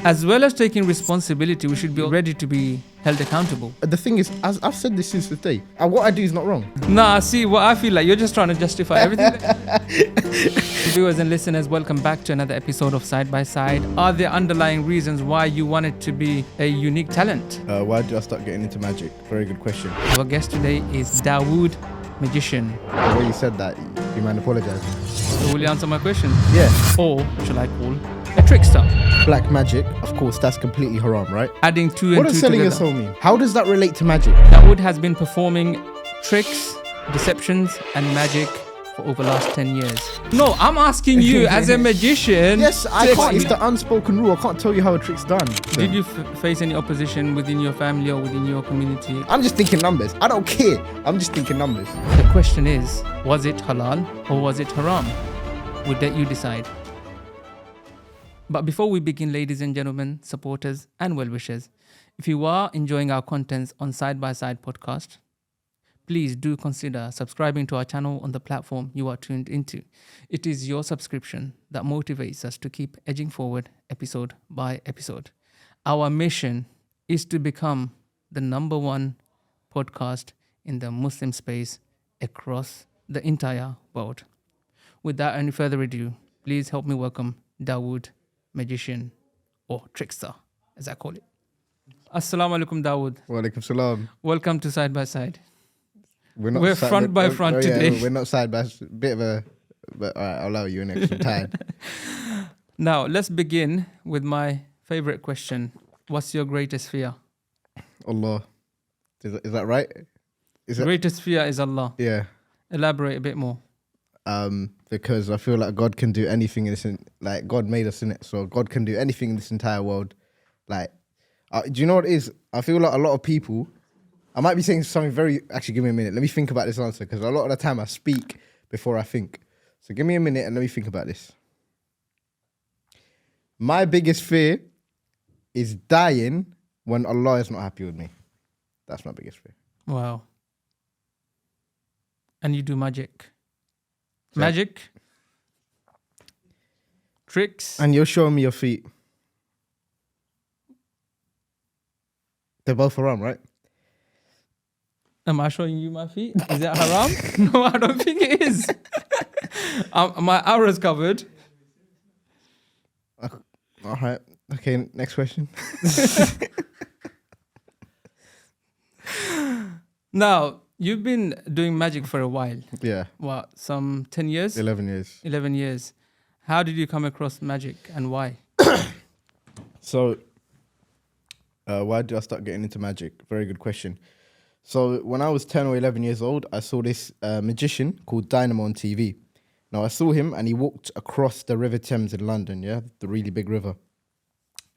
As well as taking responsibility, we should be ready to be held accountable. The thing is, as I've said this since the day, what I do is not wrong. Nah, see, what I feel like you're just trying to justify everything. Viewers and listeners, welcome back to another episode of Side by Side. Are there underlying reasons why you wanted to be a unique talent? Why did I start getting into magic? Very good question. Our guest today is Dawud Magician. The way you said that, you mind apologizing? So will you answer my question? Yeah. Or shall I call a trickster? Black magic, of course, that's completely haram, right? Adding two and What two does selling your together. soul mean? How does that relate to magic? Dawud has been performing tricks, deceptions and magic for over the last 10 years. No, I'm asking you as a magician. Yes, I can't. It's the unspoken rule. I can't tell you how a trick's done. Did you face any opposition within your family or within your community? I'm just thinking numbers. I don't care. I'm just thinking numbers. The question is, was it halal or was it haram? Would that you decide? But before we begin, ladies and gentlemen, supporters and well-wishers, if you are enjoying our contents on Side by Side podcast, please do consider subscribing to our channel on the platform you are tuned into. It is your subscription that motivates us to keep edging forward episode by episode. Our mission is to become the number one podcast in the Muslim space across the entire world. Without any further ado, please help me welcome Dawud Magician, or Trickster, as I call it. Assalamu alaikum, Dawud. Wa alaikum salam. Welcome to Side by Side. We're front by front today. Yeah, we're not side by side. Bit of a... But all right, I'll allow you an extra time. Now, let's begin with my favorite question. What's your greatest fear? Allah. Is that right? Greatest fear is Allah. Yeah. Elaborate a bit more. Because I feel like God can do anything in this, like God made us in it, so God can do anything in this entire world. Like, do you know what it is? I feel like a lot of people, I might be saying something very, actually give me a minute. Let me think about this answer, because a lot of the time I speak before I think. So give me a minute and let me think about this. My biggest fear is dying when Allah is not happy with me. That's my biggest fear. Wow. And you do magic. Magic, tricks. And you're showing me your feet. They're both haram, right? Am I showing you my feet? Is that haram? No, I don't think it is. My aura's covered. All right. Okay, next question. Now, you've been doing magic for a while. Yeah. What, some 10 years? 11 years. 11 years. How did you come across magic and why? So, why did I start getting into magic? Very good question. So, when I was 10 or 11 years old, I saw this magician called Dynamo on TV. Now, I saw him and he walked across the River Thames in London, yeah? The really big river.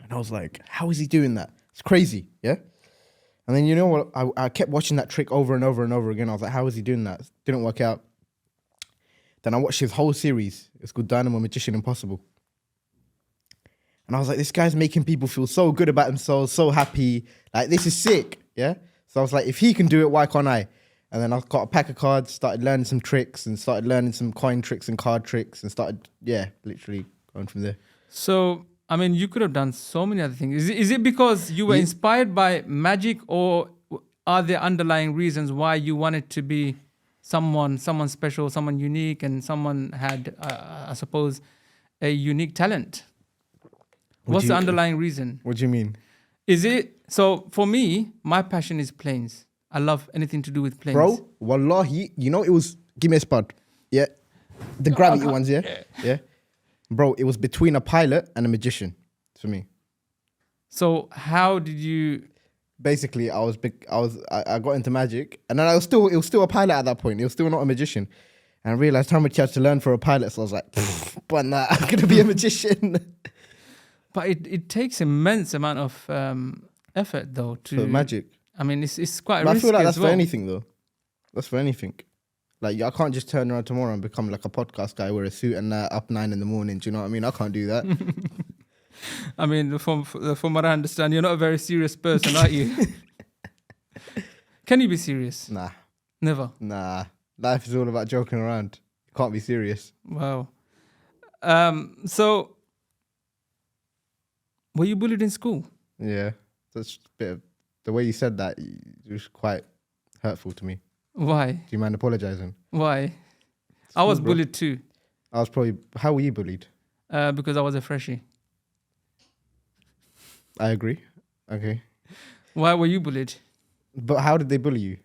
And I was like, how is he doing that? It's crazy, yeah? And then, you know what, I kept watching that trick over and over and over again. I was like, how is he doing that? Didn't work out. Then I watched his whole series. It's called Dynamo Magician Impossible. And I was like, this guy's making people feel so good about themselves, so happy. Like, this is sick, yeah? So I was like, if he can do it, why can't I? And then I got a pack of cards, started learning some tricks and started learning some coin tricks and card tricks and started, literally going from there. So, I mean, you could have done so many other things. Is it because you were inspired by magic, or are there underlying reasons why you wanted to be someone special, someone unique, and someone had, I suppose, a unique talent? What's the underlying reason? What do you mean? Is it, so for me, my passion is planes. I love anything to do with planes. Bro, wallahi, you know, it was, give me a spud. Yeah. The gravity ones, yeah? Yeah. Bro, it was between a pilot and a magician for me. So how did you? Basically, I got into magic, and then it was still a pilot at that point. It was still not a magician, and I realized how much you had to learn for a pilot. So I was like, but nah, I'm gonna be a magician. But it takes immense amount of effort though to for magic. I mean, it's quite. But risky I feel like that's as well. for anything though. That's for anything. Like, I can't just turn around tomorrow and become like a podcast guy, wear a suit and up 9 in the morning. Do you know what I mean? I can't do that. I mean, from what I understand, you're not a very serious person, are you? Can you be serious? Nah. Never? Nah. Life is all about joking around. You can't be serious. Wow. So Were you bullied in school? Yeah, that's a bit of, the way you said that, it was quite hurtful to me. Why? Do you mind apologizing? Why? I was cool, bro. bullied too. I was probably. How were you bullied? Because I was a freshie. I agree. Okay, Why were you bullied? but how did they bully you?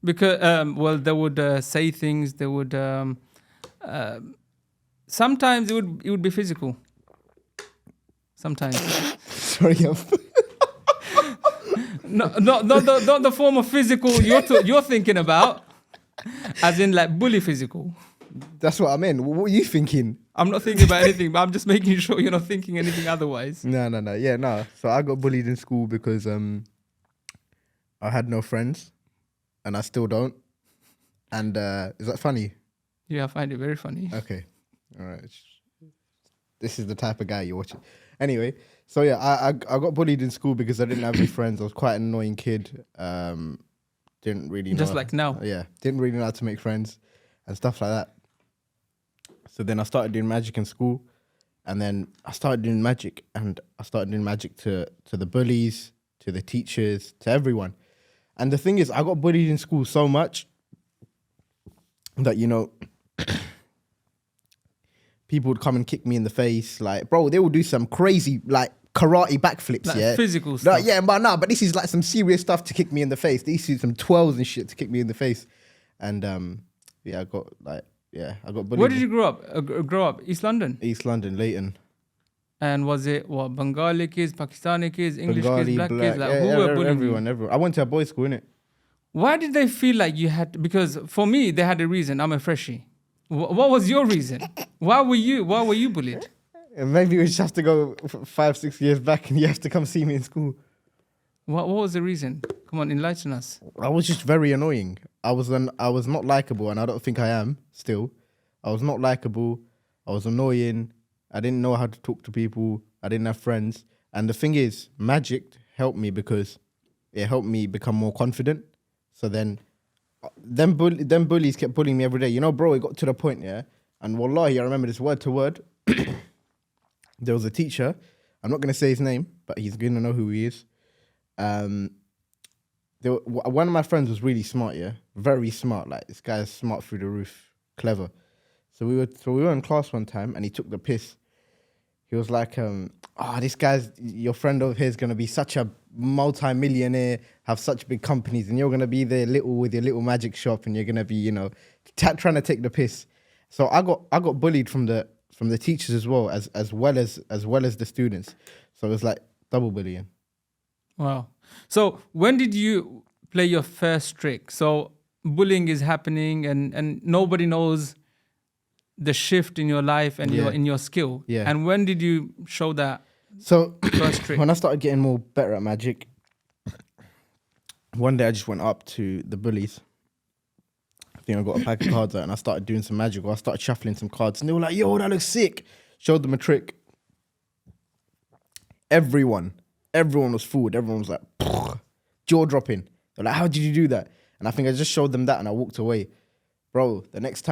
Because well, they would say things. They would sometimes it would be physical. Sometimes. Sorry, not the form of physical you're thinking about, as in like bully physical. that's what I meant. What were you thinking? I'm not thinking about anything, but I'm just making sure you're not thinking anything otherwise. No. Yeah, no. So I got bullied in school because I had no friends, and I still don't. And is that funny? Yeah, I find it very funny. Okay, all right. This is the type of guy you're watching. Anyway, so yeah, I got bullied in school because I didn't have any friends. I was quite an annoying kid. Didn't really know. Just like now. Yeah, didn't really know how to make friends and stuff like that. So then I started doing magic in school, and then I started doing magic, and I started doing magic to the bullies, to the teachers, to everyone. And the thing is, I got bullied in school so much that, you know, people would come and kick me in the face. Like, bro, they would do some crazy, like, karate backflips, Like yeah? physical stuff. Like, yeah, but this is like some serious stuff to kick me in the face. They used to do some 12s and shit to kick me in the face. And, yeah, I got bullied. Where did you grow up? East London? East London, Leighton. And was it what, Bengali kids, Pakistani kids, English Bengali, kids, black kids? Like, yeah, who were bullying everyone. I went to a boys' school, innit? Why did they feel like you had to? Because for me, they had a reason. I'm a freshie. What was your reason? Why were you bullied? And maybe we just have to go 5-6 years back and you have to come see me in school. What was the reason? Come on, enlighten us. I was just very annoying. I was not likable, and I don't think I am still. I was not likable. I was annoying. I didn't know how to talk to people. I didn't have friends. And the thing is, magic helped me because it helped me become more confident. So then, them bullies kept bullying me every day. You know, bro, it got to the point, yeah. And wallahi, I remember this word to word. There was a teacher. I'm not going to say his name, but he's going to know who he is. One of my friends was really smart, yeah, very smart. Like, this guy's smart through the roof, clever. So we were in class one time, and he took the piss. He was like, this guy's, your friend over here is going to be such a multi-millionaire, have such big companies, and you're going to be there with your little magic shop, and you're going to be, you know, trying to take the piss. So I got bullied from the teachers as well as well as the students. So it was like double bullying. Wow. So when did you play your first trick? So bullying is happening, and nobody knows the shift in your life and in your skill. Yeah. And when did you show that? So first trick. When I started getting more better at magic, one day I just went up to the bullies. I think I got a pack of cards out and I started doing some magic, or I started shuffling some cards, and they were like, yo, that looks sick. Showed them a trick. Everyone was fooled. Everyone was like, jaw dropping. They're like, how did you do that? And I think I just showed them that and I walked away. Bro, the next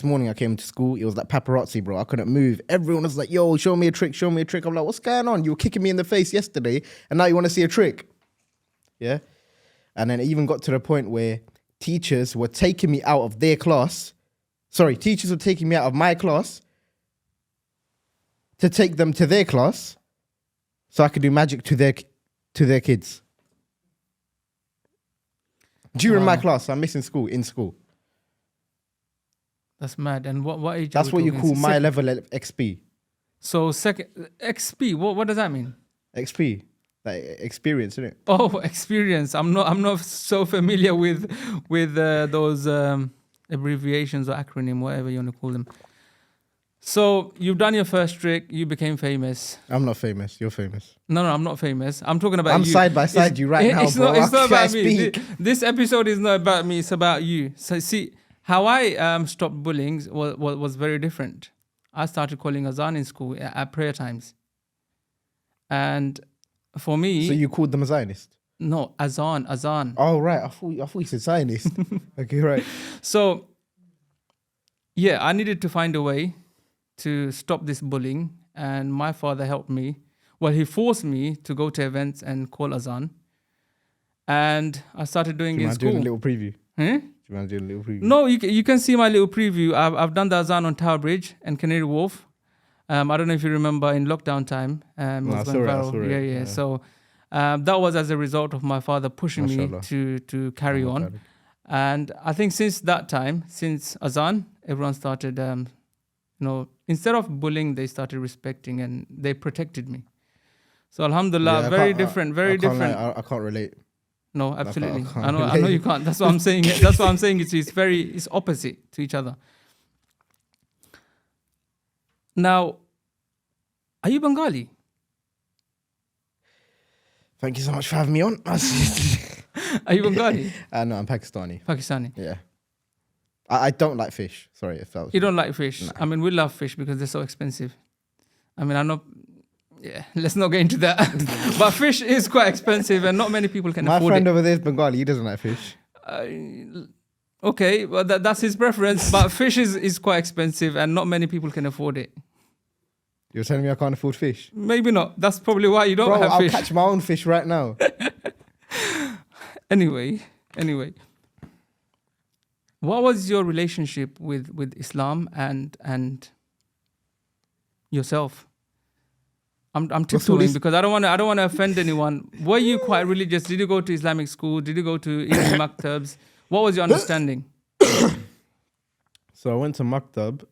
morning I came to school, it was like paparazzi, bro. I couldn't move. Everyone was like, yo, show me a trick. I'm like, what's going on? You were kicking me in the face yesterday and now you want to see a trick? Yeah. And then it even got to the point where teachers were taking me out of their class. Sorry, teachers were taking me out of my class to take them to their class so I could do magic to their kids. During my class, I'm missing school, in school. That's mad. And what age? That's what you call my level XP. So second XP. What does that mean? XP, like experience, isn't it? Oh, experience. I'm not so familiar with those abbreviations or acronym, whatever you want to call them. So you've done your first trick. You became famous. I'm not famous. You're famous. No, I'm not famous. I'm talking about you. I'm side by side you right now, bro. It's not about me. This episode is not about me. It's about you. So see, how I stopped bullying was very different. I started calling azan in school at prayer times. And for me... So you called them a Zionist? No, azan. Oh, right. I thought you said Zionist. Okay, right. So, yeah, I needed to find a way to stop this bullying. and my father helped me. Well, he forced me to go to events and call azan. And I started doing Do it you in mind doing a school. little preview? Hmm? Do you mind doing a little preview? No, you can see my little preview. I've done the azan on Tower Bridge and Canary Wharf. I don't know if you remember in lockdown time. It No, I was saw going it, I viral. saw it, Yeah. yeah. So that was as a result of my father pushing Mashallah. me to carry Oh, on. God. And I think since that time, since azan, everyone started, instead of bullying, they started respecting and they protected me. So alhamdulillah, Yeah, very different, very I can't different. lie, I can't relate. No, absolutely. can't I know relate. you can't. That's what I'm saying. That's what I'm saying. It's opposite to each other. Now, are you Bengali? Thank you so much for having me on. Are you Bengali? No, I'm Pakistani. Pakistani. Yeah. I don't like fish. Sorry if that was... You don't like fish. Nah. I mean, we love fish because they're so expensive. I mean, I'm not... Yeah, let's not get into that. But fish is quite expensive and not many people can My afford friend it. over there is Bengali. He doesn't like fish. Okay, well, that's his preference. But fish is quite expensive and not many people can afford it. You're telling me I can't afford fish? Maybe not. That's probably why you don't Bro, have I'll fish. catch my own fish right now. Anyway. What was your relationship with Islam and yourself? I'm tiptoeing because I don't want to offend anyone. Were you quite religious? Did you go to Islamic school? Did you go to Indian maktabs? What was your understanding? So I went to Maktab.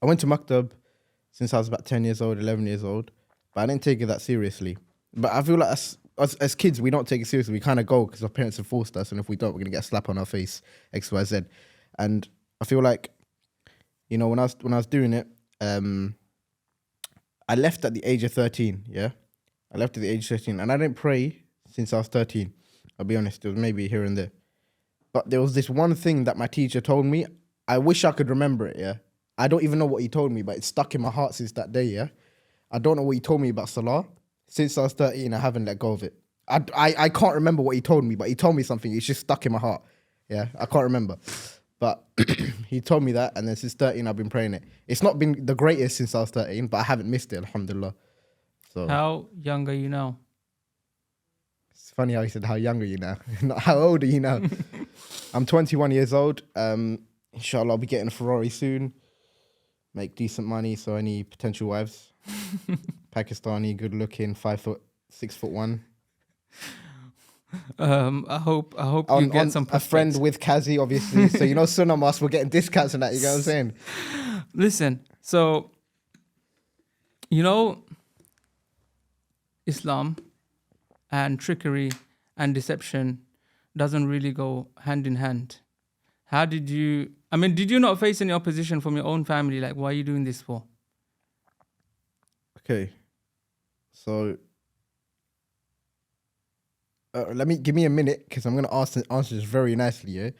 I went to Maktab since I was about 10 years old, 11 years old, but I didn't take it that seriously. But I feel like as kids, we don't take it seriously. We kind of go because our parents have forced us, and if we don't, we're going to get a slap on our face, X, Y, Z. And I feel like, when I was doing it, I left at the age of 13, yeah? I left at the age of 13, and I didn't pray since I was 13. I'll be honest, it was maybe here and there. But there was this one thing that my teacher told me. I wish I could remember it, yeah? I don't even know what he told me, but it's stuck in my heart since that day, yeah? I don't know what he told me about Salah. Since I was 13, I haven't let go of it. I can't remember what he told me, but he told me something. It's just stuck in my heart, yeah? I can't remember. But he told me that, and then since 13, I've been praying it. It's not been the greatest since I was 13, but I haven't missed it, alhamdulillah. So How young are you now? it's funny how he said, how young are you now? Not how old are you now? I'm 21 years old. Inshallah, I'll be getting a Ferrari soon. Make decent money, so any potential wives. Pakistani, good looking, 5'6'1". I hope you get some a friend with Kazi, obviously. So Sunnah us, we're getting discounts and that, you know what I'm saying? Listen, so Islam and trickery and deception doesn't really go hand in hand. How did you not face any opposition from your own family? Like, why are you doing this for? Okay. So give me a minute because I'm going to answer this very nicely, yeah?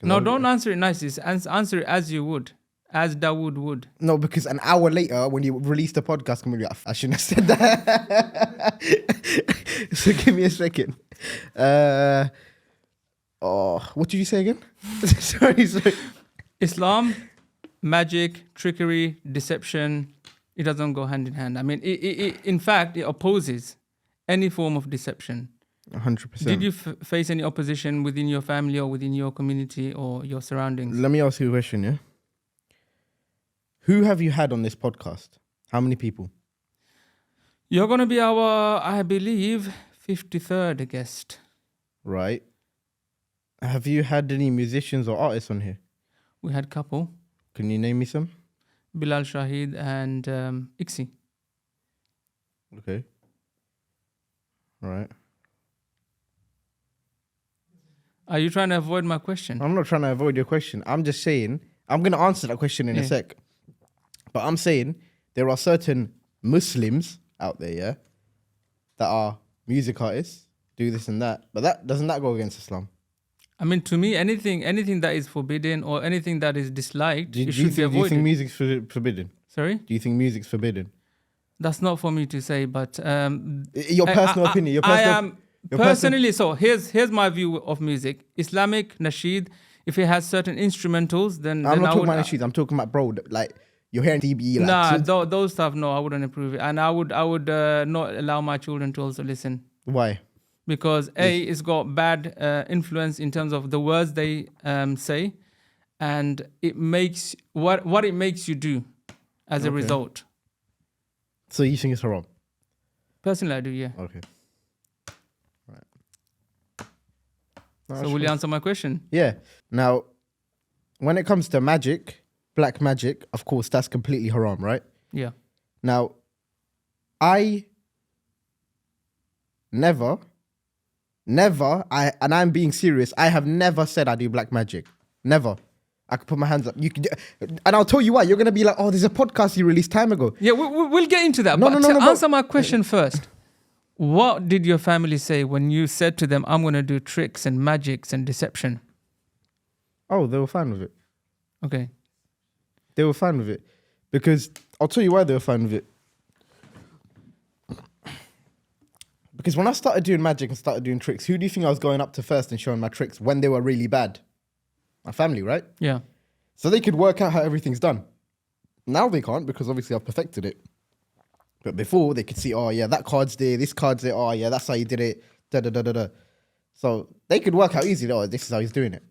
No, don't answer it nicely. Answer it as you would, as Dawud would. No, because an hour later, when you release the podcast, I'm going to be like, I shouldn't have said that. So give me a second. What did you say again? sorry. Islam, magic, trickery, deception, it doesn't go hand in hand. I mean, in fact, it opposes any form of deception. 100%. Did you face any opposition within your family or within your community or your surroundings? Let me ask you a question, yeah? Who have you had on this podcast? How many people? You're going to be our, I believe, 53rd guest. Right. Have you had any musicians or artists on here? We had a couple, Can you name me some? Bilal Shahid and Ixi. Okay. Right. Are you trying to avoid my question? I'm not trying to avoid your question. I'm just saying, I'm going to answer that question in a sec. But I'm saying there are certain Muslims out there, yeah, that are music artists, do this and that. But doesn't that go against Islam? I mean, to me, anything that is forbidden or anything that is disliked, Do it should be you avoided. think music's forbidden? Sorry? Do you think music's forbidden? That's not for me to say, but... Your personal opinion. Your personal, personally, so here's my view of music. Islamic, nasheed, if it has certain instrumentals, then... I'm then not I talking would, about nasheed. I'm talking about, bro, like, You're hearing TB. Like, Nah, so- those stuff, no, I wouldn't approve it. And I would not allow my children to also listen. why? Because it's got bad influence in terms of the words they say, and it makes what it makes you do as a result. So you think it's haram? Personally, I do, yeah. Okay. Right. So will you answer my question? Yeah. Now, when it comes to magic, black magic, of course, that's completely haram, right? Yeah. Now, I never, and I'm being serious, I have never said I do black magic. Never. I could put my hands up. You could, and I'll tell you why. You're going to be like, oh, there's a podcast you released time ago. Yeah, we'll get into that. No, but no, answer my question first. What did your family say when you said to them, I'm going to do tricks and magics and deception? Oh, they were fine with it. Okay. They were fine with it. Because I'll tell you why they were fine with it. Because when I started doing magic and started doing tricks, who do you think I was going up to first and showing my tricks when they were really bad? My family, right? Yeah. So they could work out how everything's done. Now they can't because obviously I've perfected it. But before they could see, oh yeah, that card's there, this card's there, oh yeah, that's how you did it, da da da da da. So they could work out easily, oh, this is how he's doing it.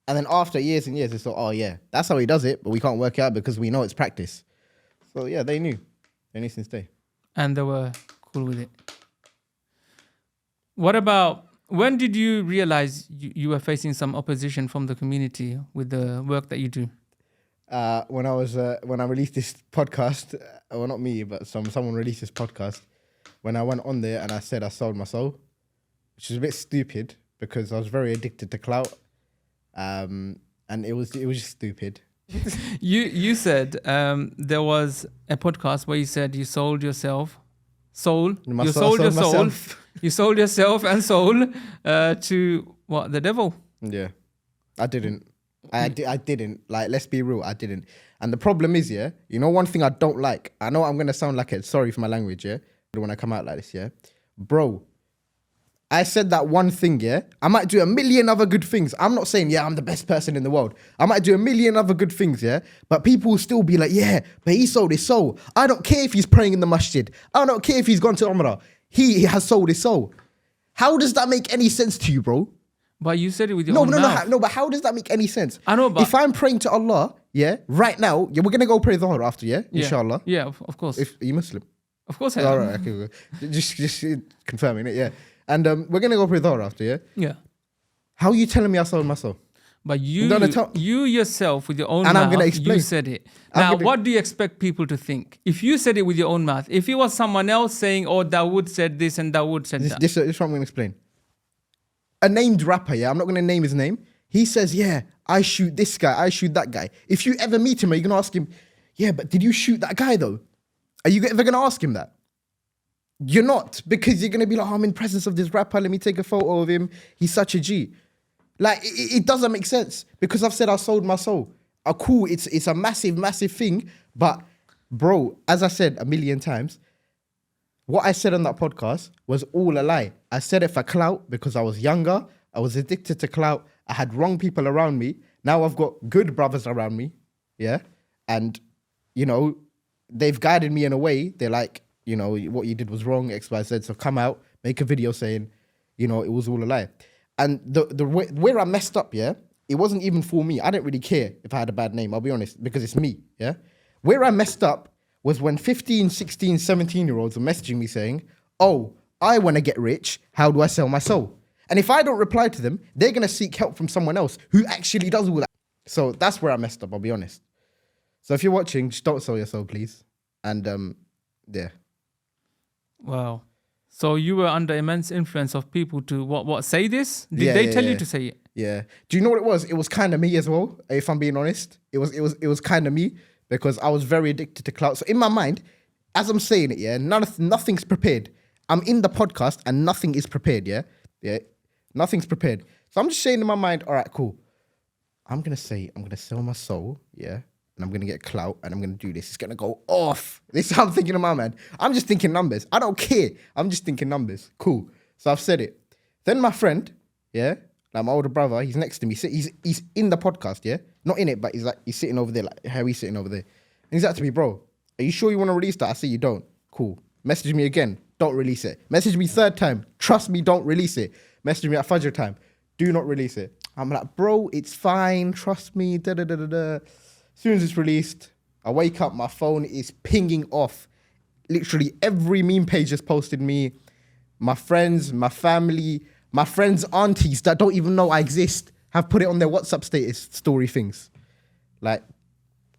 And then after years and years, they thought, oh yeah, that's how he does it, but we can't work out because we know it's practice. So yeah, they knew. They knew since day. And they were cool with it. What about, when did you realize you were facing some opposition from the community with the work that you do? When I released this podcast, well, not me, but someone released this podcast. When I went on there and I said I sold my soul, which is a bit stupid because I was very addicted to clout, and it was just stupid. You said there was a podcast where you said you sold yourself, sold your soul, you sold yourself and soul to what, the devil? Yeah, I didn't. I didn't. Like, let's be real, I didn't. And the problem is, yeah, you know, one thing I don't like, I know I'm going to sound like it, sorry for my language, yeah, when I come out like this, yeah. Bro, I said that one thing, yeah, I might do a million other good things. I'm not saying, yeah, I'm the best person in the world. I might do a million other good things, yeah, but people will still be like, yeah, but he sold his soul. I don't care if he's praying in the masjid. I don't care if he's gone to UMRAH. He has sold his soul. How does that make any sense to you, bro? But you said it with your own mouth. No, but how does that make any sense? I know, but if I'm praying to Allah, yeah, right now, yeah, we're going to go pray Dhuhr after, yeah? Inshallah. Yeah, of course. Are you Muslim? Of course I am. All right, okay. Just confirming it, yeah. And we're going to go pray Dhuhr after, yeah? Yeah. How are you telling me I sold my soul? But you yourself with your own mouth, I'm gonna explain. you said it. Now, what do you expect people to think? If you said it with your own mouth, if it was someone else saying, oh, Dawud said this and Dawud said that. This is what I'm going to explain. A named rapper, yeah, I'm not going to name his name. He says, yeah, I shoot this guy, I shoot that guy. If you ever meet him, are you going to ask him, yeah, but did you shoot that guy though? Are you ever going to ask him that? You're not, because you're going to be like, oh, I'm in presence of this rapper, let me take a photo of him. He's such a G. Like, it doesn't make sense because I've said I sold my soul. Cool, it's a massive, massive thing. But, bro, as I said a million times, what I said on that podcast was all a lie. I said it for clout because I was younger. I was addicted to clout. I had wrong people around me. Now I've got good brothers around me. Yeah. And, you know, they've guided me in a way. They're like, you know, what you did was wrong, X, Y, Z. So come out, make a video saying, you know, it was all a lie. And where I messed up, yeah, it wasn't even for me. I didn't really care if I had a bad name, I'll be honest, because it's me, yeah? Where I messed up was when 15, 16, 17-year-olds were messaging me saying, oh, I want to get rich. How do I sell my soul? And if I don't reply to them, they're going to seek help from someone else who actually does all that. So that's where I messed up, I'll be honest. So if you're watching, just don't sell your soul, please. And, yeah. Wow. So you were under immense influence of people to what say this? Did they tell you to say it? Yeah. Do you know what it was? It was kind of me as well, if I'm being honest. It was kind of me because I was very addicted to clout. So in my mind, as I'm saying it, yeah, nothing's prepared. I'm in the podcast and nothing is prepared, yeah? Yeah. Nothing's prepared. So I'm just saying in my mind, all right, cool. I'm going to sell my soul, yeah? And I'm going to get clout and I'm going to do this. It's going to go off. This is how I'm thinking in my mind. I'm just thinking numbers. I don't care. I'm just thinking numbers. Cool. So I've said it. Then my friend, yeah, like my older brother, he's next to me. He's in the podcast, yeah? Not in it, but he's sitting over there, like how he's sitting over there. he's like to me, bro, are you sure you want to release that? I say you don't. Cool. Message me again. Don't release it. Message me third time. Trust me, don't release it. Message me at Fajr time. Do not release it. I'm like, bro, it's fine. Trust me. Da, da, da, da, da. As soon as it's released, I wake up, my phone is pinging off. Literally every meme page has posted me. My friends, my family, my friends' aunties that don't even know I exist have put it on their WhatsApp status story things. Like,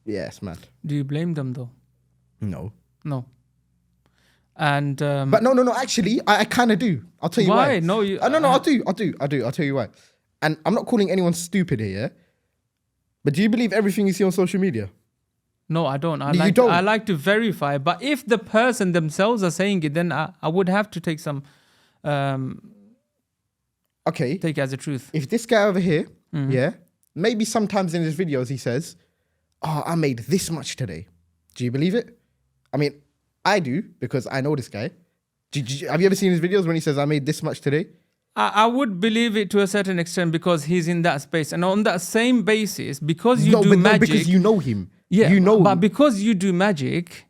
yeah, it's mad. Do you blame them though? No. No. And but no. Actually, I kind of do. I'll tell you why. Why? No, you. No. I'll do. I'll tell you why. And I'm not calling anyone stupid here. Yeah? But do you believe everything you see on social media? No, I don't. You don't? I like to verify. But if the person themselves are saying it, then I would have to take some. Okay. Take it as a truth. If this guy over here, yeah, maybe sometimes in his videos he says, "Oh, I made this much today." Do you believe it? I mean, I do because I know this guy. Have you ever seen his videos when he says, "I made this much today"? I would believe it to a certain extent because he's in that space, and on that same basis, because you do magic. No, because you know him. Yeah, you know. But because you do magic,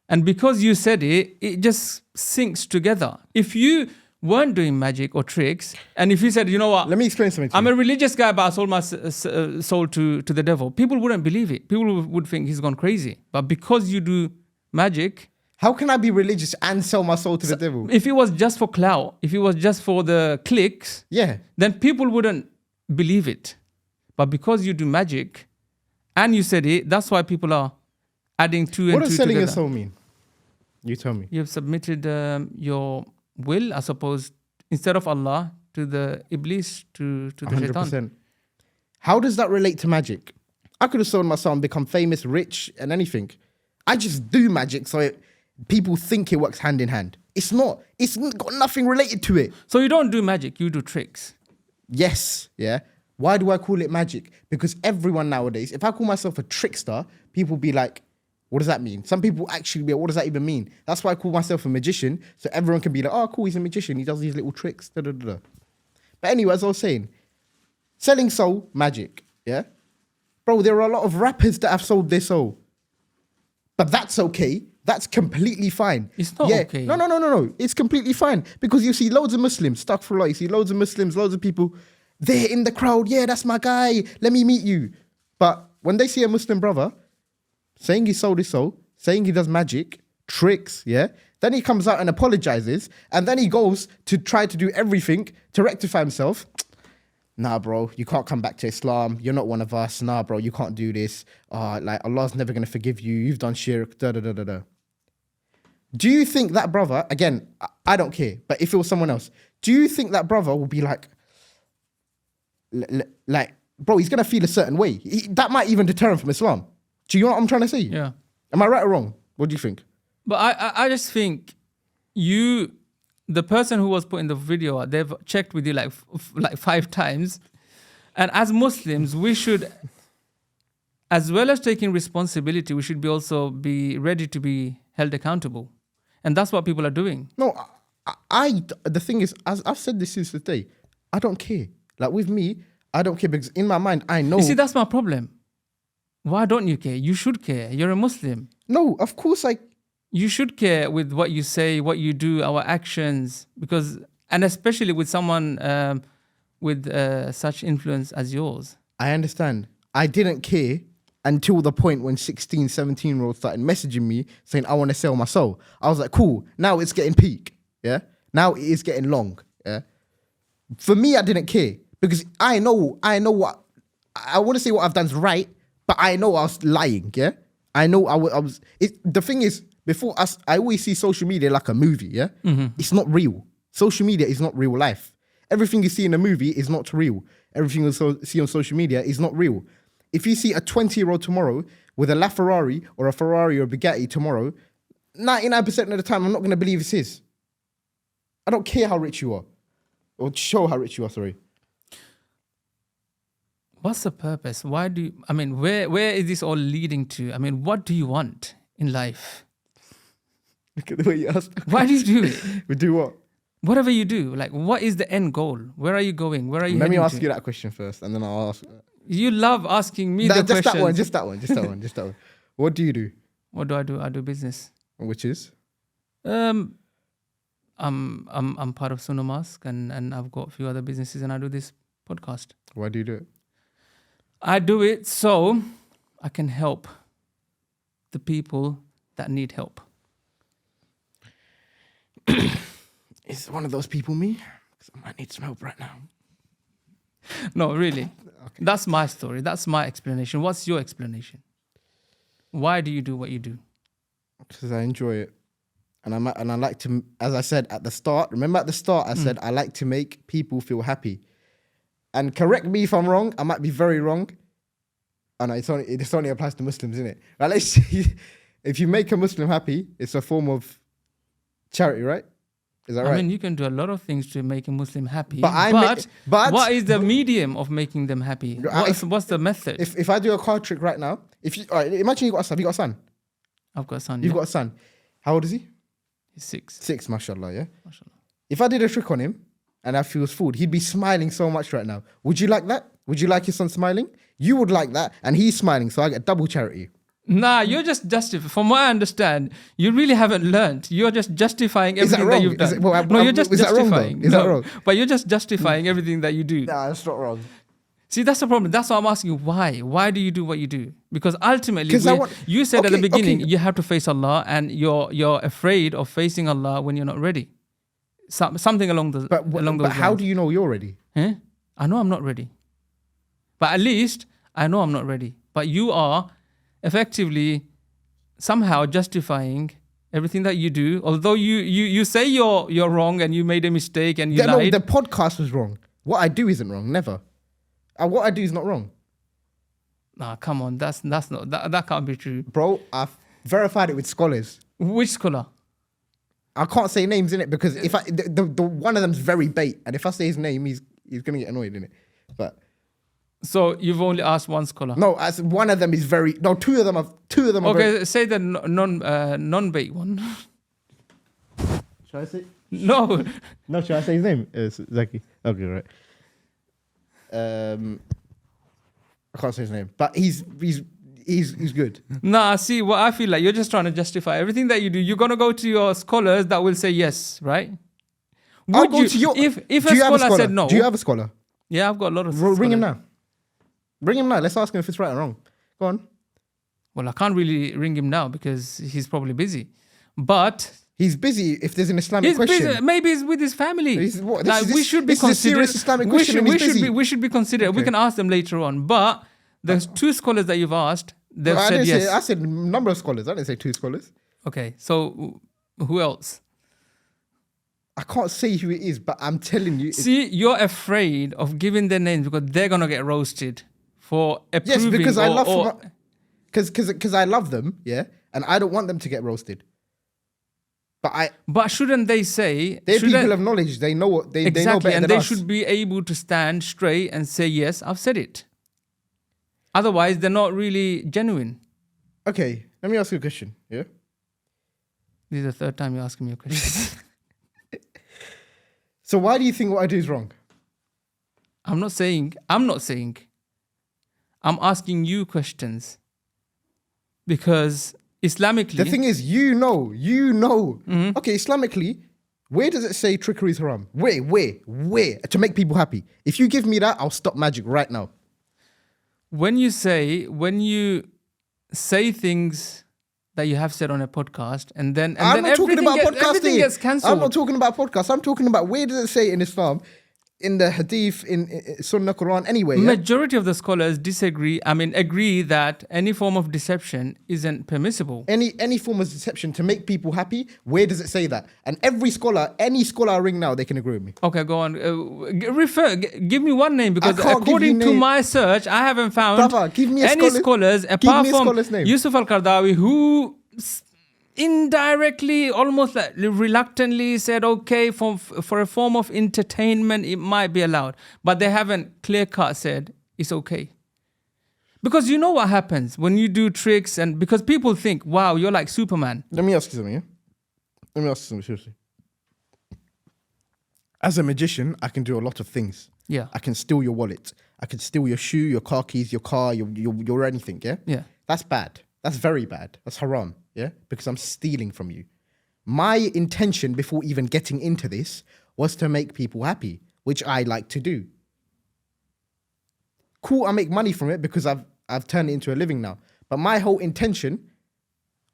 and because you said it, it just syncs together. If you weren't doing magic or tricks, and if you said, you know what, let me explain something to I'm you. a religious guy, but I sold my soul to the devil, people wouldn't believe it. People would think he's gone crazy. But because you do magic, how can I be religious and sell my soul to the devil? if it was just for clout, if it was just for the clicks, yeah, then people wouldn't believe it. But because you do magic and you said it, that's why people are adding two and two together. What does selling your soul mean? You tell me. You've submitted your will, I suppose, instead of Allah, to the Iblis, to the 100%. Shaitan. How does that relate to magic? I could have sold my soul and become famous, rich, and anything. I just do magic so people think it works hand in hand. It's not. It's got nothing related to it. So you don't do magic, you do tricks. Yes, yeah. Why do I call it magic? Because everyone nowadays, if I call myself a trickster, people be like, what does that mean? Some people actually be like, what does that even mean? That's why I call myself a magician, so everyone can be like, oh, cool, he's a magician. He does these little tricks. Da, da, da, da. But anyway, as I was saying, selling soul, magic, yeah? Bro, there are a lot of rappers that have sold their soul. But that's okay. That's completely fine. It's not okay. No. It's completely fine. Because you see loads of Muslims, stuck for a lot. You see loads of Muslims, loads of people, they're in the crowd. Yeah, that's my guy. Let me meet you. But when they see a Muslim brother saying he sold his soul, saying he does magic, tricks, yeah, then he comes out and apologizes. And then he goes to try to do everything to rectify himself. Nah, bro, you can't come back to Islam. You're not one of us. Nah, bro, you can't do this. Like, Allah's never going to forgive you. You've done shirk, da, da, da, da, da. Do you think that brother, again, I don't care, but if it was someone else, do you think that brother will be like, bro, he's going to feel a certain way. That might even deter him from Islam. Do you know what I'm trying to say? Yeah. Am I right or wrong? What do you think? But I just think the person who was put in the video, they've checked with you like 5 times. And as Muslims, we should, as well as taking responsibility, we should also be ready to be held accountable. And that's what people are doing. No, the thing is, as I've said this since the day, I don't care. Like with me, I don't care because in my mind, I know. You see, that's my problem. Why don't you care? You should care. You're a Muslim. No, of course you should care with what you say, what you do, our actions, and especially with someone with such influence as yours. I understand. I didn't care until the point when 16, 17-year-olds started messaging me saying, I want to sell my soul. I was like, cool, now it's getting peak, yeah? Now it is getting long, yeah? For me, I didn't care because I know what, I want to say what I've done is right, but I know I was lying, yeah? I know I was, the thing is, before us, I always see social media like a movie, yeah? Mm-hmm. It's not real. Social media is not real life. Everything you see in a movie is not real. Everything you see on social media is not real. If you see a 20-year-old tomorrow with a LaFerrari or a Ferrari or a Bugatti tomorrow, 99% of the time, I'm not going to believe it's his. I don't care how rich you are. Or show how rich you are, sorry. What's the purpose? Why do you, I mean, where is this all leading to? I mean, what do you want in life? Look at the way you asked. Why do you do it? We do what? Whatever you do, like, what is the end goal? Where are you going? Where are you Let me ask to? you that question first, and then I'll ask. You love asking me the questions. Just that one. What do you do? What do? I do business. Which is? I'm part of Suno Mosque and I've got a few other businesses and I do this podcast. Why do you do it? I do it so I can help the people that need help. Is one of those people me? Because I might need some help right now. No, really. Okay. That's my story. That's my explanation. What's your explanation? Why do you do what you do? Because I enjoy it. And I like to, as I said at the start, remember at the start I said I like to make people feel happy. And correct me if I'm wrong, I might be very wrong. And it only applies to Muslims, isn't it? Right, let's see. If you make a Muslim happy, it's a form of charity, right? Is that right? I mean, you can do a lot of things to make a Muslim happy. But what is the medium of making them happy? What's the method? If I do a card trick right now, imagine you got a son. You got a son. I've got a son. You've got a son. How old is he? He's 6. 6, mashallah, yeah? Mashallah. If I did a trick on him and I was fooled, he'd be smiling so much right now. Would you like that? Would you like your son smiling? You would like that, and he's smiling, so I get double charity. Nah, you're just justifying. From what I understand, you really haven't learned. You're just justifying everything that you've done. You're just justifying. Is that wrong? But you're just justifying everything that you do. Nah, that's not wrong. See, that's the problem. That's why I'm asking you why. Why do you do what you do? Because ultimately, you said at the beginning you have to face Allah, and you're afraid of facing Allah when you're not ready. Something along those lines. But how do you know you're ready? I know I'm not ready. But at least I know I'm not ready. But you are effectively somehow justifying everything that you do. Although you say you're wrong and you made a mistake and you lied. No, the podcast was wrong. What I do isn't wrong. Never. What I do is not wrong. Nah, come on. That's not that can't be true. Bro, I've verified it with scholars. Which scholar? I can't say names in it because if the one of them's very bait, and if I say his name, he's gonna get annoyed in it. But so you've only asked one scholar? No, as one of them is very. No, two of them are. Okay, say the non-bait one. Should I say? No. No, should I say his name? It's Zaki. Okay, right. I can't say his name, but he's good. Nah, see, what I feel like you're just trying to justify everything that you do. You're gonna go to your scholars that will say yes, right? Would you? If a scholar said no, do you have a scholar? Yeah, I've got a lot of scholars. Ring him now. Ring him now. Let's ask him if it's right or wrong. Go on. Well, I can't really ring him now because he's probably busy. But he's busy if there's an Islamic question. Busy. Maybe he's with his family. We should be considerate. This is a serious Islamic question. We should be considerate. Okay. We can ask them later on. But there's 2 scholars that you've asked. They've said yes. I said a number of scholars. I didn't say 2 scholars. Okay, so who else? I can't say who it is, but I'm telling you. See, you're afraid of giving their names because they're gonna get roasted for approving. Yes, because I love them, yeah, and I don't want them to get roasted. But shouldn't they say they're people of knowledge? They know what they know better than us. And they should be able to stand straight and say yes, I've said it. Otherwise, they're not really genuine. Okay, let me ask you a question. Yeah. This is the 3rd time you're asking me a question. So why do you think what I do is wrong? I'm not saying. I'm asking you questions. Because Islamically... The thing is, you know. Mm-hmm. Okay, Islamically, where does it say trickery is haram? Where? To make people happy. If you give me that, I'll stop magic right now. When you say things that you have said on a podcast and then everything gets cancelled. I'm not talking about podcasts. I'm talking about where does it say in Islam, in the Hadith, in Sunnah, Quran, anyway. Yeah? Majority of the scholars agree that any form of deception isn't permissible. Any form of deception to make people happy, where does it say that? And any scholar I ring now, they can agree with me. Okay, go on. Give me one name because according to my search, I haven't found any scholars apart from Yusuf al-Qaradawi who indirectly, almost like reluctantly said, okay, for a form of entertainment, it might be allowed. But they haven't clear-cut said it's okay. Because you know what happens when you do tricks and because people think, wow, you're like Superman. Let me ask you something, yeah? Let me ask you something, seriously. As a magician, I can do a lot of things. Yeah. I can steal your wallet. I can steal your shoe, your car keys, your car, your anything, yeah? Yeah. That's bad. That's very bad. That's haram. yeah? Because I'm stealing from you. My intention before even getting into this was to make people happy, which I like to do. Cool, I make money from it because I've turned it into a living now. But my whole intention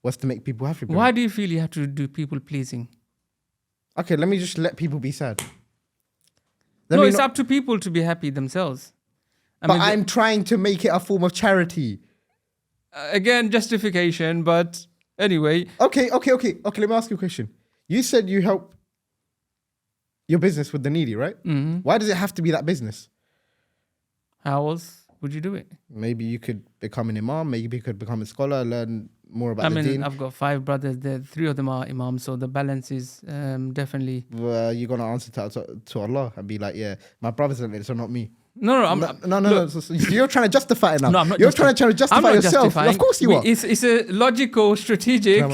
was to make people happy. Why do you feel you have to do people pleasing? Okay, let me just let people be sad. It's up to people to be happy themselves. I'm trying to make it a form of charity. Again, justification, but anyway. Okay, let me ask you a question. You said you help your business with the needy, right? Mm-hmm. Why does it have to be that business? How else would you do it? Maybe you could become an imam, maybe you could become a scholar, learn more about the deen. I've got 5 brothers, 3 of them are imams, so the balance is definitely... Well, you're going to answer to Allah and be like, yeah, my brothers are so not me. No. You're trying to justify it now. No, I'm not. You're trying to justify yourself. Of course you are. It's a logical, strategic.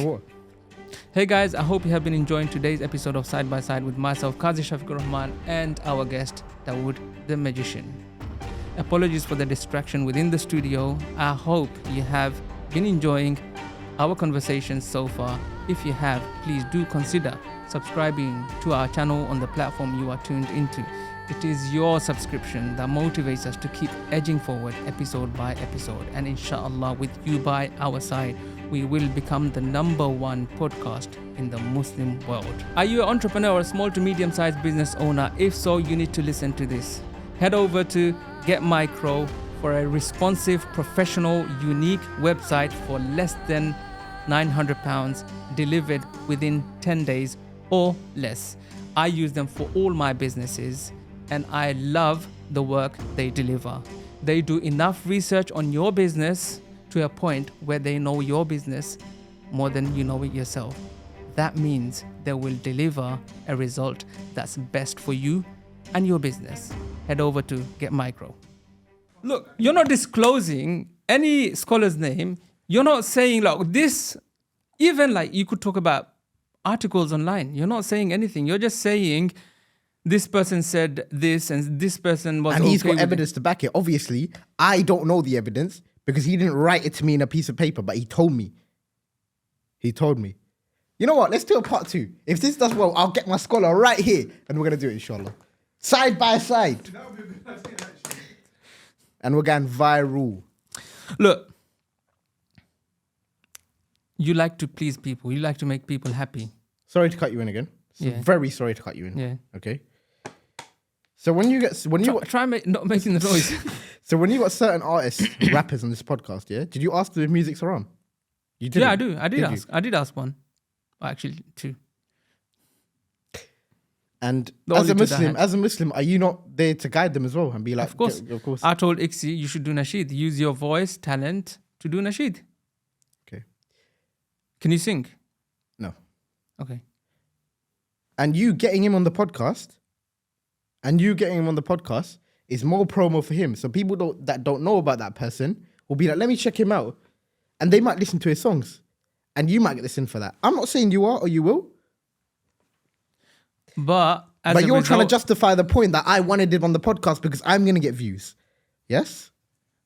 Hey guys, I hope you have been enjoying today's episode of Side by Side with myself, Kazi Shafiqur Rahman, and our guest, Dawud the Magician. Apologies for the distraction within the studio. I hope you have been enjoying our conversations so far. If you have, please do consider subscribing to our channel on the platform you are tuned into. It is your subscription that motivates us to keep edging forward episode by episode. And inshallah, with you by our side, we will become the #1 podcast in the Muslim world. Are you an entrepreneur or a small to medium-sized business owner? If so, you need to listen to this. Head over to GETMIICRO for a responsive, professional, unique website for less than £900 delivered within 10 days or less. I use them for all my businesses and I love the work they deliver. They do enough research on your business to a point where they know your business more than you know it yourself. That means they will deliver a result that's best for you and your business. Head over to GETMIICRO. Look, you're not disclosing any scholar's name. You're not saying like this, even like you could talk about articles online. You're not saying anything. You're just saying this person said this and this person was and he's okay got evidence it. to back it. Obviously, I don't know the evidence because he didn't write it to me in a piece of paper, but he told me. He told me. You know what? Let's do a part 2. If this does well, I'll get my scholar right here and we're going to do it, inshallah. Side by side. That would be a good idea, actually. And we're going viral. Look, you like to please people. You like to make people happy. Sorry to cut you in again. Yeah. Very sorry to cut you in. Yeah. Okay. So when you try not making the noise. So when you got certain artists, rappers on this podcast, yeah, did you ask them if music's haram? You did. Yeah, I do. I did ask one. Well, actually, 2. And The as only a Muslim, are you not there to guide them as well and be like, Of course. of course. I told Ixi you should do nasheed. Use your voice, talent to do nasheed. Okay. Can you sing? No. Okay. And you getting him on the podcast, is more promo for him. So people that don't know about that person will be like, let me check him out. And they might listen to his songs. And you might get this in for that. I'm not saying you are or you will. But you're trying to justify the point that I wanted him on the podcast because I'm going to get views. Yes?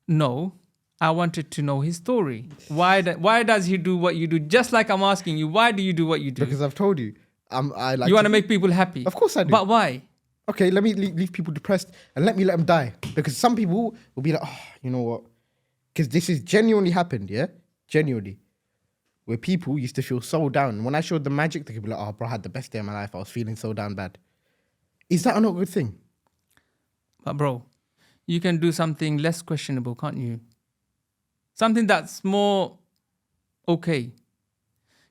No. I wanted to know his story. Why does he do what you do? Just like I'm asking you, why do you do what you do? Because I've told you. You want to make people happy. Of course I do. But why? Okay, let me leave people depressed and let them die. Because some people will be like, oh, you know what? Because this has genuinely happened, yeah? Genuinely. Where people used to feel so down. When I showed them magic, they could be like, oh, bro, I had the best day of my life. I was feeling so down bad. Is that not a good thing? But bro, you can do something less questionable, can't you? Something that's more okay.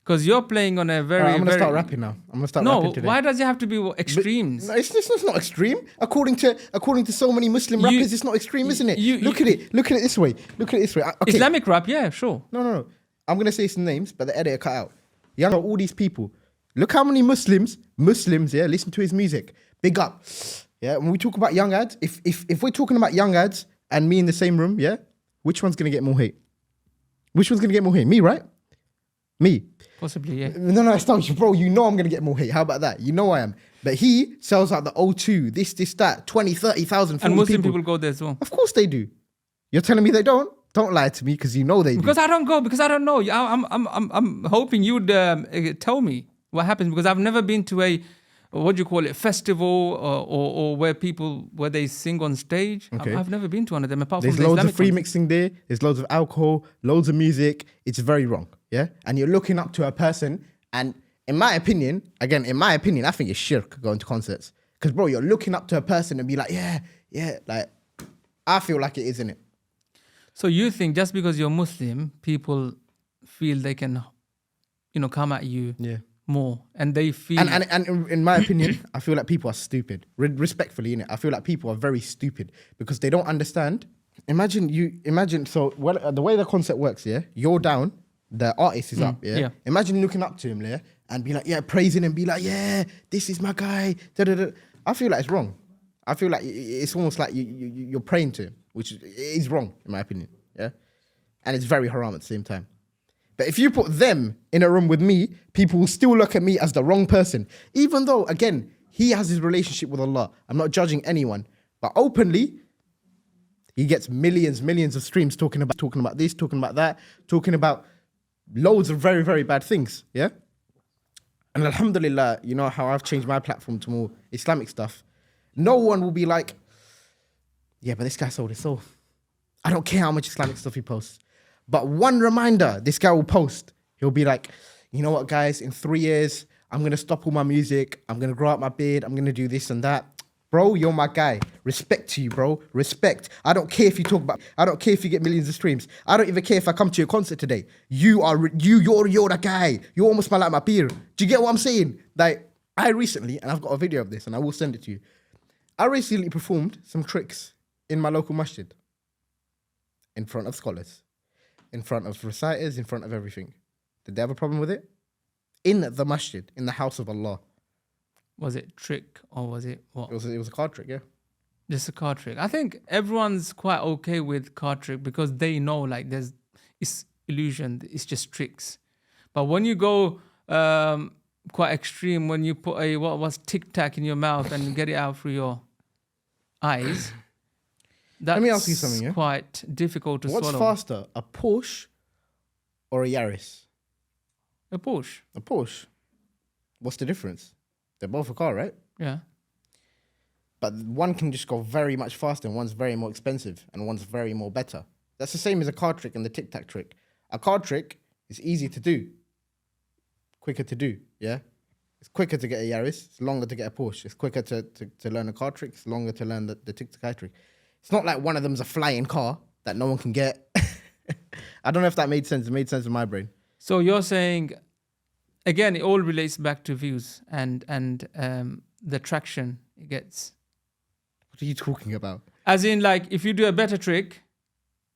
Because you're playing on a very... I'm going to start rapping now. I'm going to start rapping today. No, why does it have to be extremes? No, it's not extreme. According to so many Muslim rappers, it's not extreme, isn't it? Look at it this way. Okay. Islamic rap, yeah, sure. No. I'm going to say some names, but the editor cut out. All these people. Look how many Muslims, yeah, listen to his music. Big up. Yeah, when we talk about young ads, if we're talking about young ads and me in the same room, yeah, which one's going to get more hate? Which one's going to get more hate? Me, right? Me. Possibly, yeah. No, it's not you, bro. You know I'm going to get more hate. How about that? You know I am. But he sells out the O2, this, that, 20, 30,000, 40 and Muslim people go there as well. Of course they do. You're telling me they don't? Don't lie to me because you know they do. Because I don't go, because I don't know. I'm hoping you'd tell me what happens, because I've never been to a, what do you call it, festival or where they sing on stage. Okay. I've never been to one of them apart There's from the loads of Islamic free ones. mixing there. There's loads of alcohol, loads of music. It's very wrong. Yeah. And you're looking up to a person. And in my opinion, I think it's shirk going to concerts. Because, bro, you're looking up to a person and be like, yeah. Like, I feel like it is, innit? So you think just because you're Muslim, people feel they can, come at you more, and they feel... And in my opinion, I feel like people are stupid. Respectfully, innit? I feel like people are very stupid because they don't understand. Imagine, the way the concert works, yeah? You're down, the artist is up, yeah? Imagine looking up to him, yeah? And be like, praising him, be like, this is my guy. Da-da-da. I feel like it's wrong. I feel like it's almost like you're praying to him, which is wrong, in my opinion, yeah? And it's very haram at the same time. But if you put them in a room with me, people will still look at me as the wrong person. Even though, again, he has his relationship with Allah. I'm not judging anyone. But openly, he gets millions of streams talking about this, talking about that, talking about loads of very, very bad things, yeah? And alhamdulillah, you know how I've changed my platform to more Islamic stuff. No one will be like, but this guy sold his soul. I don't care how much Islamic stuff he posts. But one reminder, this guy will post. He'll be like, you know what, guys? In 3 years, I'm going to stop all my music. I'm going to grow out my beard. I'm going to do this and that. Bro, you're my guy. Respect to you, bro. Respect. I don't care if you get millions of streams. I don't even care if I come to your concert today. You're the guy. You're almost like my peer. Do you get what I'm saying? Like, I recently, and I've got a video of this and I will send it to you. I recently performed some tricks in my local masjid. In front of scholars. In front of reciters, in front of everything. Did they have a problem with it? In the masjid, in the house of Allah. Was it trick or was it what? It was a card trick, yeah. Just a card trick. I think everyone's quite okay with card trick because they know like it's illusion, it's just tricks. But when you go quite extreme, when you put what was Tic Tac in your mouth and get it out through your eyes, that's Let me ask you something, yeah? quite difficult to What's swallow. faster, a Porsche or a Yaris? A Porsche. A Porsche. What's the difference? They're both a car, right? Yeah. But one can just go very much faster and one's very more expensive and one's very more better. That's the same as a card trick and the Tic Tac trick. A card trick is easy to do. Quicker to do, yeah? It's quicker to get a Yaris. It's longer to get a Porsche. It's quicker to learn a card trick. It's longer to learn the Tic Tac trick. It's not like one of them's a flying car that no one can get. I don't know if that made sense. It made sense in my brain. So you're saying, again, it all relates back to views and the traction it gets. What are you talking about? As in, like, if you do a better trick,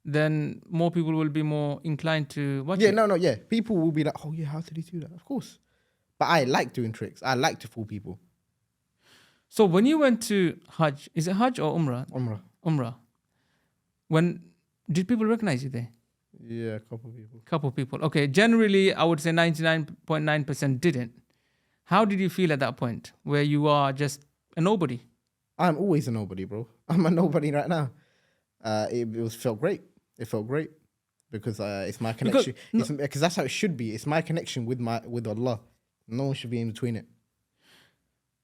then more people will be more inclined to watch it. Yeah. People will be like, oh yeah, how did he do that? Of course. But I like doing tricks. I like to fool people. So when you went to Hajj, is it Hajj or Umrah? Umrah. Umrah. Did people recognize you there? Yeah, a couple of people. Couple of people. Okay, generally, I would say 99.9% didn't. How did you feel at that point where you are just a nobody? I'm always a nobody, bro. I'm a nobody right now. It felt great. It felt great because it's my connection. Because that's how it should be. It's my connection with Allah. No one should be in between it.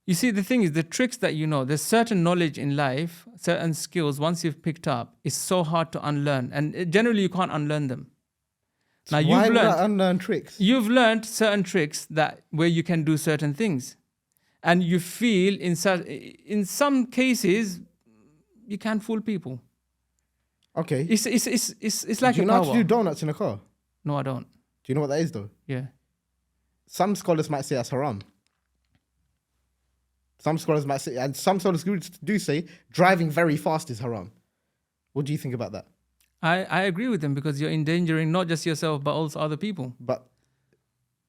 You see, the thing is, the tricks that you know, there's certain knowledge in life, certain skills, once you've picked up, it's so hard to unlearn. And generally, you can't unlearn them. Now, Why would I unlearn tricks? You've learned certain tricks where you can do certain things. And you feel in some cases, you can fool people. Okay. It's like do you know how to do donuts in a car? No, I don't. Do you know what that is, though? Yeah. Some scholars might say that's haram. Some scholars might say, and some scholars do say, driving very fast is haram. What do you think about that? I agree with them because you're endangering not just yourself, but also other people. But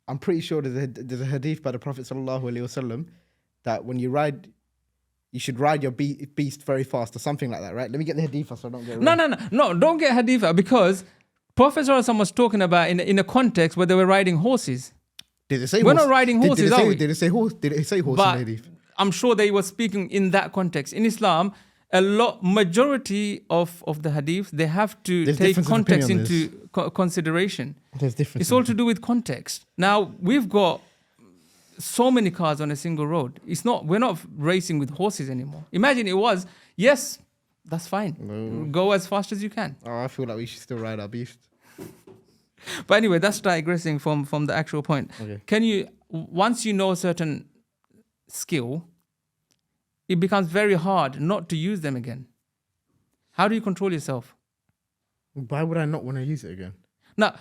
I'm pretty sure there's a hadith by the Prophet ﷺ that when you ride, you should ride your beast very fast or something like that, right? Let me get the hadith so I don't get it wrong. No, don't get hadith because Prophet ﷺ was talking about in a context where they were riding horses. Did it say We're horse? not riding horses, did it are say, we? Did it say horse? Did it say horse But in the hadith? I'm sure they were speaking in that context. In Islam, majority of the hadith, they have to There's take difference of context opinion on into consideration. There's difference. It's all to do with context. Now, we've got so many cars on a single road. We're not racing with horses anymore. Imagine it was, yes, that's fine. No. Go as fast as you can. Oh, I feel like we should still ride our beast. But anyway, that's digressing from the actual point. Okay. Once you know a certain skill, it becomes very hard not to use them again. How do you control yourself? Why would I not want to use it again? Now,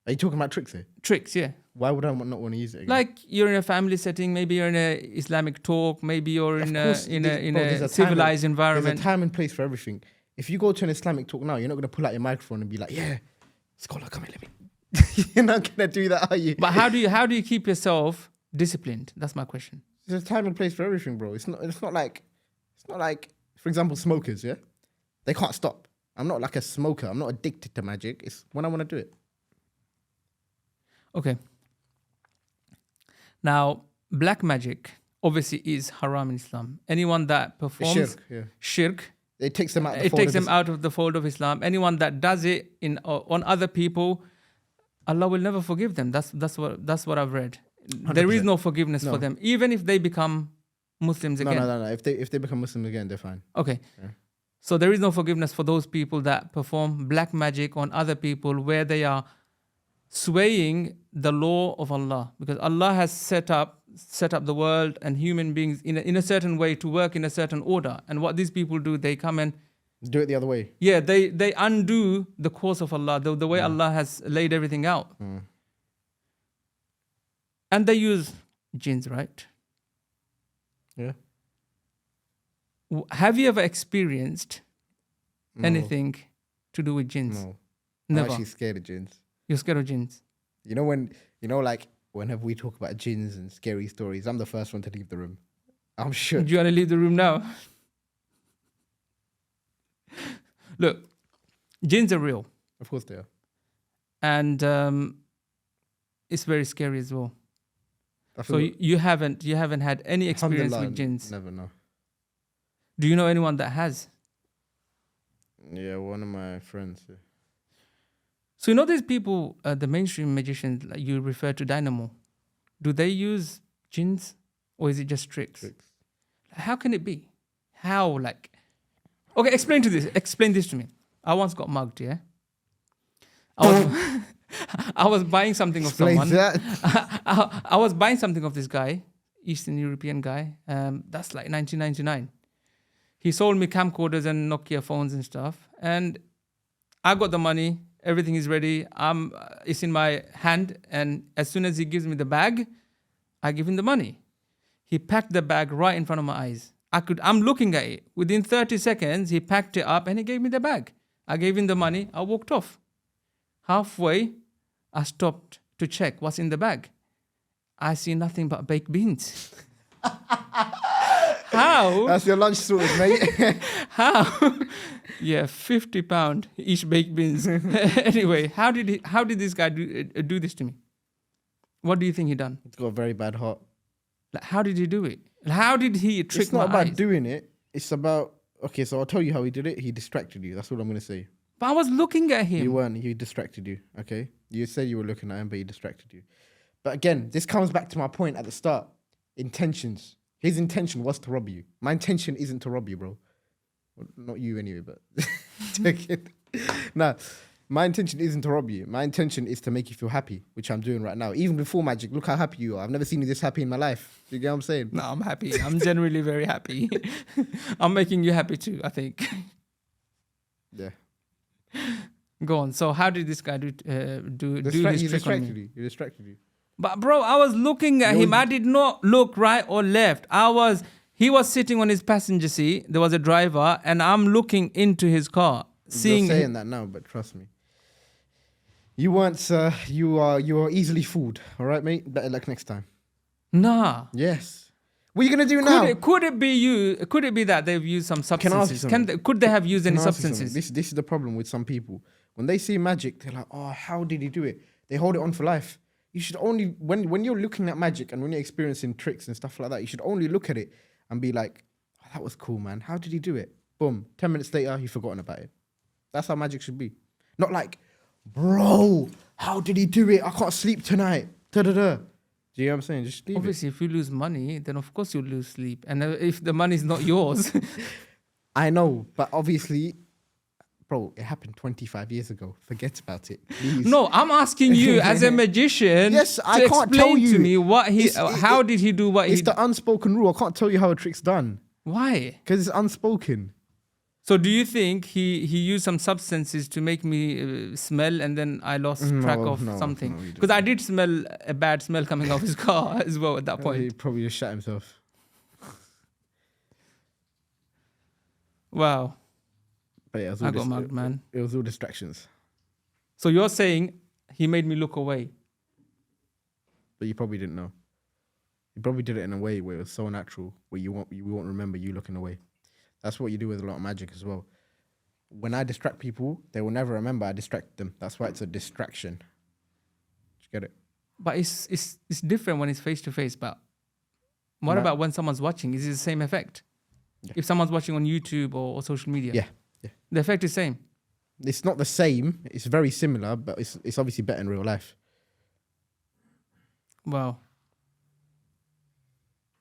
are you talking about tricks here? tricks, yeah. Why would I not want to use it again? Like you're in a family setting, maybe you're in a Islamic talk, maybe you're in a civilized environment. There's a time and place for everything. If you go to an Islamic talk now, you're not going to pull out your microphone and be like, yeah, scholar, come here, let me. You're not going to do that, are you? But how do you keep yourself disciplined? That's my question. There's a time and place for everything, bro. It's not like, for example, smokers, yeah? They can't stop. I'm not like a smoker. I'm not addicted to magic. It's when I want to do it. Okay. Now, black magic obviously is haram in Islam. Anyone that performs shirk, it takes them out. Out of the fold of Islam. Anyone that does it on other people, Allah will never forgive them. That's what I've read. 100%. There is no forgiveness for them, even if they become Muslims again. No. If they become Muslims again, they're fine. Okay. Yeah. So there is no forgiveness for those people that perform black magic on other people, where they are swaying the law of Allah, because Allah has set up the world and human beings in a certain way to work in a certain order. And what these people do, they come and do it the other way. Yeah, they undo the course of Allah, the way Allah has laid everything out. And they use jinns, right? Yeah. Have you ever experienced anything to do with jinns? No. Never. I'm actually scared of jinns. You're scared of jinns? Whenever we talk about jinns and scary stories, I'm the first one to leave the room. I'm sure. Do you want to leave the room now? Look, jinns are real. Of course they are. And it's very scary as well. So you haven't had any experience with jinns? Never, no. Do you know anyone that has? Yeah, one of my friends. Yeah. So you know these people, the mainstream magicians, like you refer to Dynamo, do they use jinns or is it just tricks? How can it be? How, like... Okay, explain this to me. I once got mugged, yeah? I was buying something of someone. I was buying something of this guy, Eastern European guy. That's like 1999. He sold me camcorders and Nokia phones and stuff. And I got the money. Everything is ready. It's in my hand. And as soon as he gives me the bag, I give him the money. He packed the bag right in front of my eyes. I'm looking at it. Within 30 seconds, he packed it up and he gave me the bag. I gave him the money. I walked off. Halfway, I stopped to check what's in the bag. I see nothing but baked beans. How? That's your lunch sorted, mate. How? Yeah, £50 each baked beans. Anyway, how did this guy do this to me? What do you think he done? He's got a very bad heart. Like, how did he do it? How did he trick my eyes? It's not about doing it. It's about... Okay, so I'll tell you how he did it. He distracted you. That's what I'm going to say. But I was looking at him. You weren't. He distracted you, okay? You said you were looking at him, but he distracted you. But again, this comes back to my point at the start. Intentions. His intention was to rob you. My intention isn't to rob you, bro. Well, not you anyway, but... Nah, my intention isn't to rob you. My intention is to make you feel happy, which I'm doing right now. Even before magic, look how happy you are. I've never seen you this happy in my life. You get what I'm saying? No, I'm happy. I'm generally very happy. I'm making you happy too, I think. Yeah. Go on. So how did this guy do his trick on me? He distracted you. But bro, I was looking at him. I did not look right or left. He was sitting on his passenger seat. There was a driver, and I'm looking into his car. You're saying that now, but trust me. You weren't. You are easily fooled. All right, mate. Better luck next time. Nah. Yes. What are you gonna do now? Could it be you? Could it be that they've used some substances? Could they have used any substances? This is the problem with some people. When they see magic, they're like, "Oh, how did he do it?" They hold it on for life. You should only when you're looking at magic and when you're experiencing tricks and stuff like that, you should only look at it and be like, oh, "That was cool, man. How did he do it?" Boom. 10 minutes later, you've forgotten about it. That's how magic should be. Not like, bro, how did he do it? I can't sleep tonight. Da-da-da. Do you know what I'm saying? Just leave Obviously, if you lose money, then of course you'll lose sleep. And if the money's not yours... I know, but obviously, bro, it happened 25 years ago. Forget about it, please. No, I'm asking you as a magician. Yes, I to can't explain tell you. to me what how did he do what he It's the unspoken rule. I can't tell you how a trick's done. Why? Because it's unspoken. So do you think he used some substances to make me smell and then I lost track of something? Because I did smell a bad smell coming off his car as well at that point. He probably just shot himself. Wow. But yeah, I got mugged, man. It was all distractions. So you're saying he made me look away? But you probably didn't know. You probably did it in a way where it was so natural, where you won't remember you looking away. That's what you do with a lot of magic as well. When I distract people, they will never remember I distracted them. That's why it's a distraction. Did you get it? But it's different when it's face to face. But what about when someone's watching? Is it the same effect? Yeah. If someone's watching on YouTube or social media? Yeah. The effect is same? It's not the same. It's very similar, but it's obviously better in real life. Wow.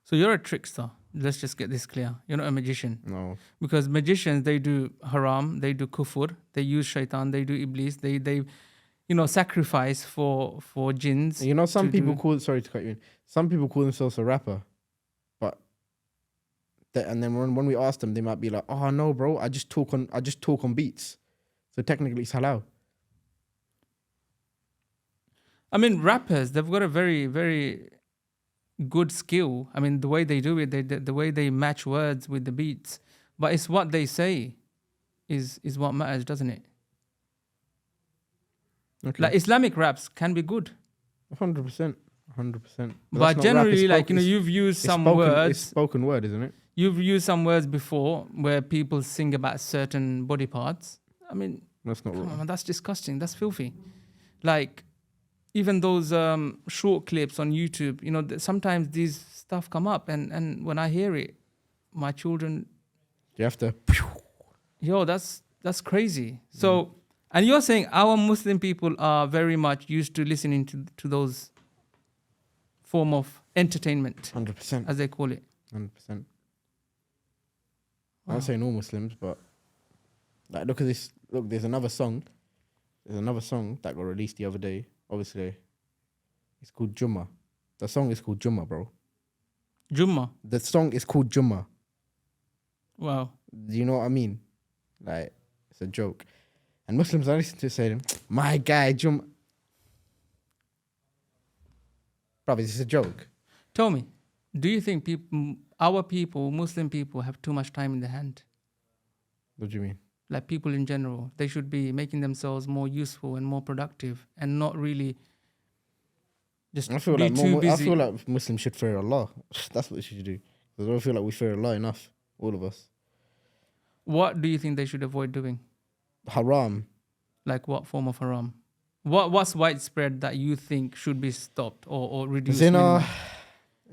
So you're a trickster. Let's just get this clear. You're not a magician. No. Because magicians, they do haram, they do kufr, they use shaitan, they do iblis, they sacrifice for jinns. You know, some people sorry to cut you in. Some people call themselves a rapper. And then when we ask them, they might be like, "Oh no, bro, I just talk on beats." So technically, it's halal. I mean, rappers, they've got a very, very good skill. I mean, the way they do it, the way they match words with the beats. But it's what they say is what matters, doesn't it? Okay. Like Islamic raps can be good. 100%. 100%. But generally, you've used some words. It's spoken word, isn't it? You've used some words before where people sing about certain body parts. I mean, that's not wrong. That's disgusting. That's filthy. Like, even those short clips on YouTube, sometimes these stuff come up, and when I hear it, my children... You have to... Yo, that's crazy. So, and you're saying our Muslim people are very much used to listening to those form of entertainment. 100%. As they call it. 100%. I don't say all Muslims, but like, look at this. Look, there's another song. There's another song that got released the other day. Obviously, it's called Jummah. The song is called Jummah, bro. Jummah? The song is called Jummah. Wow. Do you know what I mean? Like, it's a joke. And Muslims I listen to say, my guy, Jummah. Bro, is this a joke? Tell me, do you think our people, Muslim people, have too much time in their hand? What do you mean? Like people in general, they should be making themselves more useful and more productive and not really just too busy. I feel like Muslims should fear Allah. That's what they should do. Because I don't feel like we fear Allah enough, all of us. What do you think they should avoid doing? Haram. Like what form of haram? What's widespread that you think should be stopped or reduced?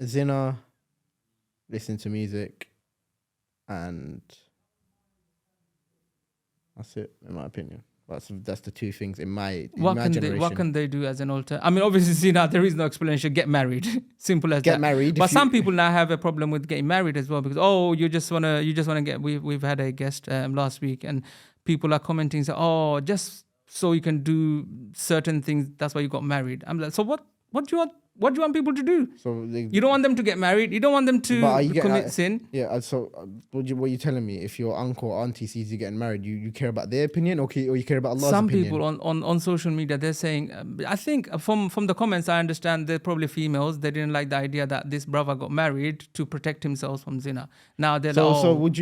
Zina, listen to music, and that's it, in my opinion. That's the two things in my generation. What can they do as an alter? I mean, obviously, Zina, there is no explanation. Get married, simple as that. Get married. But some people now have a problem with getting married as well because you just wanna get. We've had a guest last week, and people are commenting, say, just so you can do certain things, that's why you got married. I'm like, so what do you want? What do you want people to do? So you don't want them to get married. You don't want them to commit sin. Yeah. So what are you telling me? If your uncle or auntie sees you getting married, you care about their opinion, or you care about Allah's opinion? Some people on social media, they're saying. I think from the comments, I understand they're probably females. They didn't like the idea that this brother got married to protect himself from zina. Now they're So what?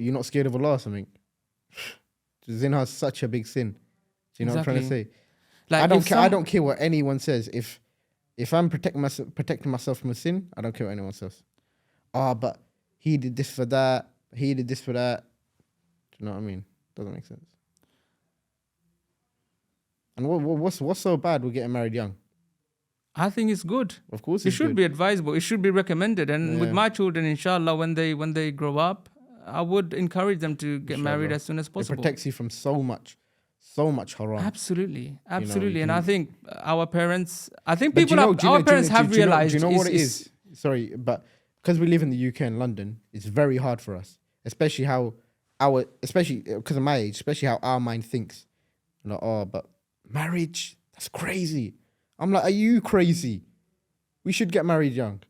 You're not scared of Allah or something? Zina is such a big sin. Do you know what I'm trying to say? Like I don't care what anyone says. If I'm protecting myself from a sin, I don't care what anyone says. But he did this for that. He did this for that. Do you know what I mean? Doesn't make sense. And what's so bad with getting married young? I think it's good. Of course, it should be advisable. It should be recommended. And with my children, inshallah, when they grow up, I would encourage them to get married as soon as It possible. protects you from so much haram. Absolutely, you absolutely. And I can- think our parents, I think But people, our parents have realized. Do you know what it is? Sorry, but because we live in the UK and London, it's very hard for us, especially because of my age, especially how our mind thinks. Like, oh, but marriage, that's crazy. I'm like, are you crazy? We should get married young.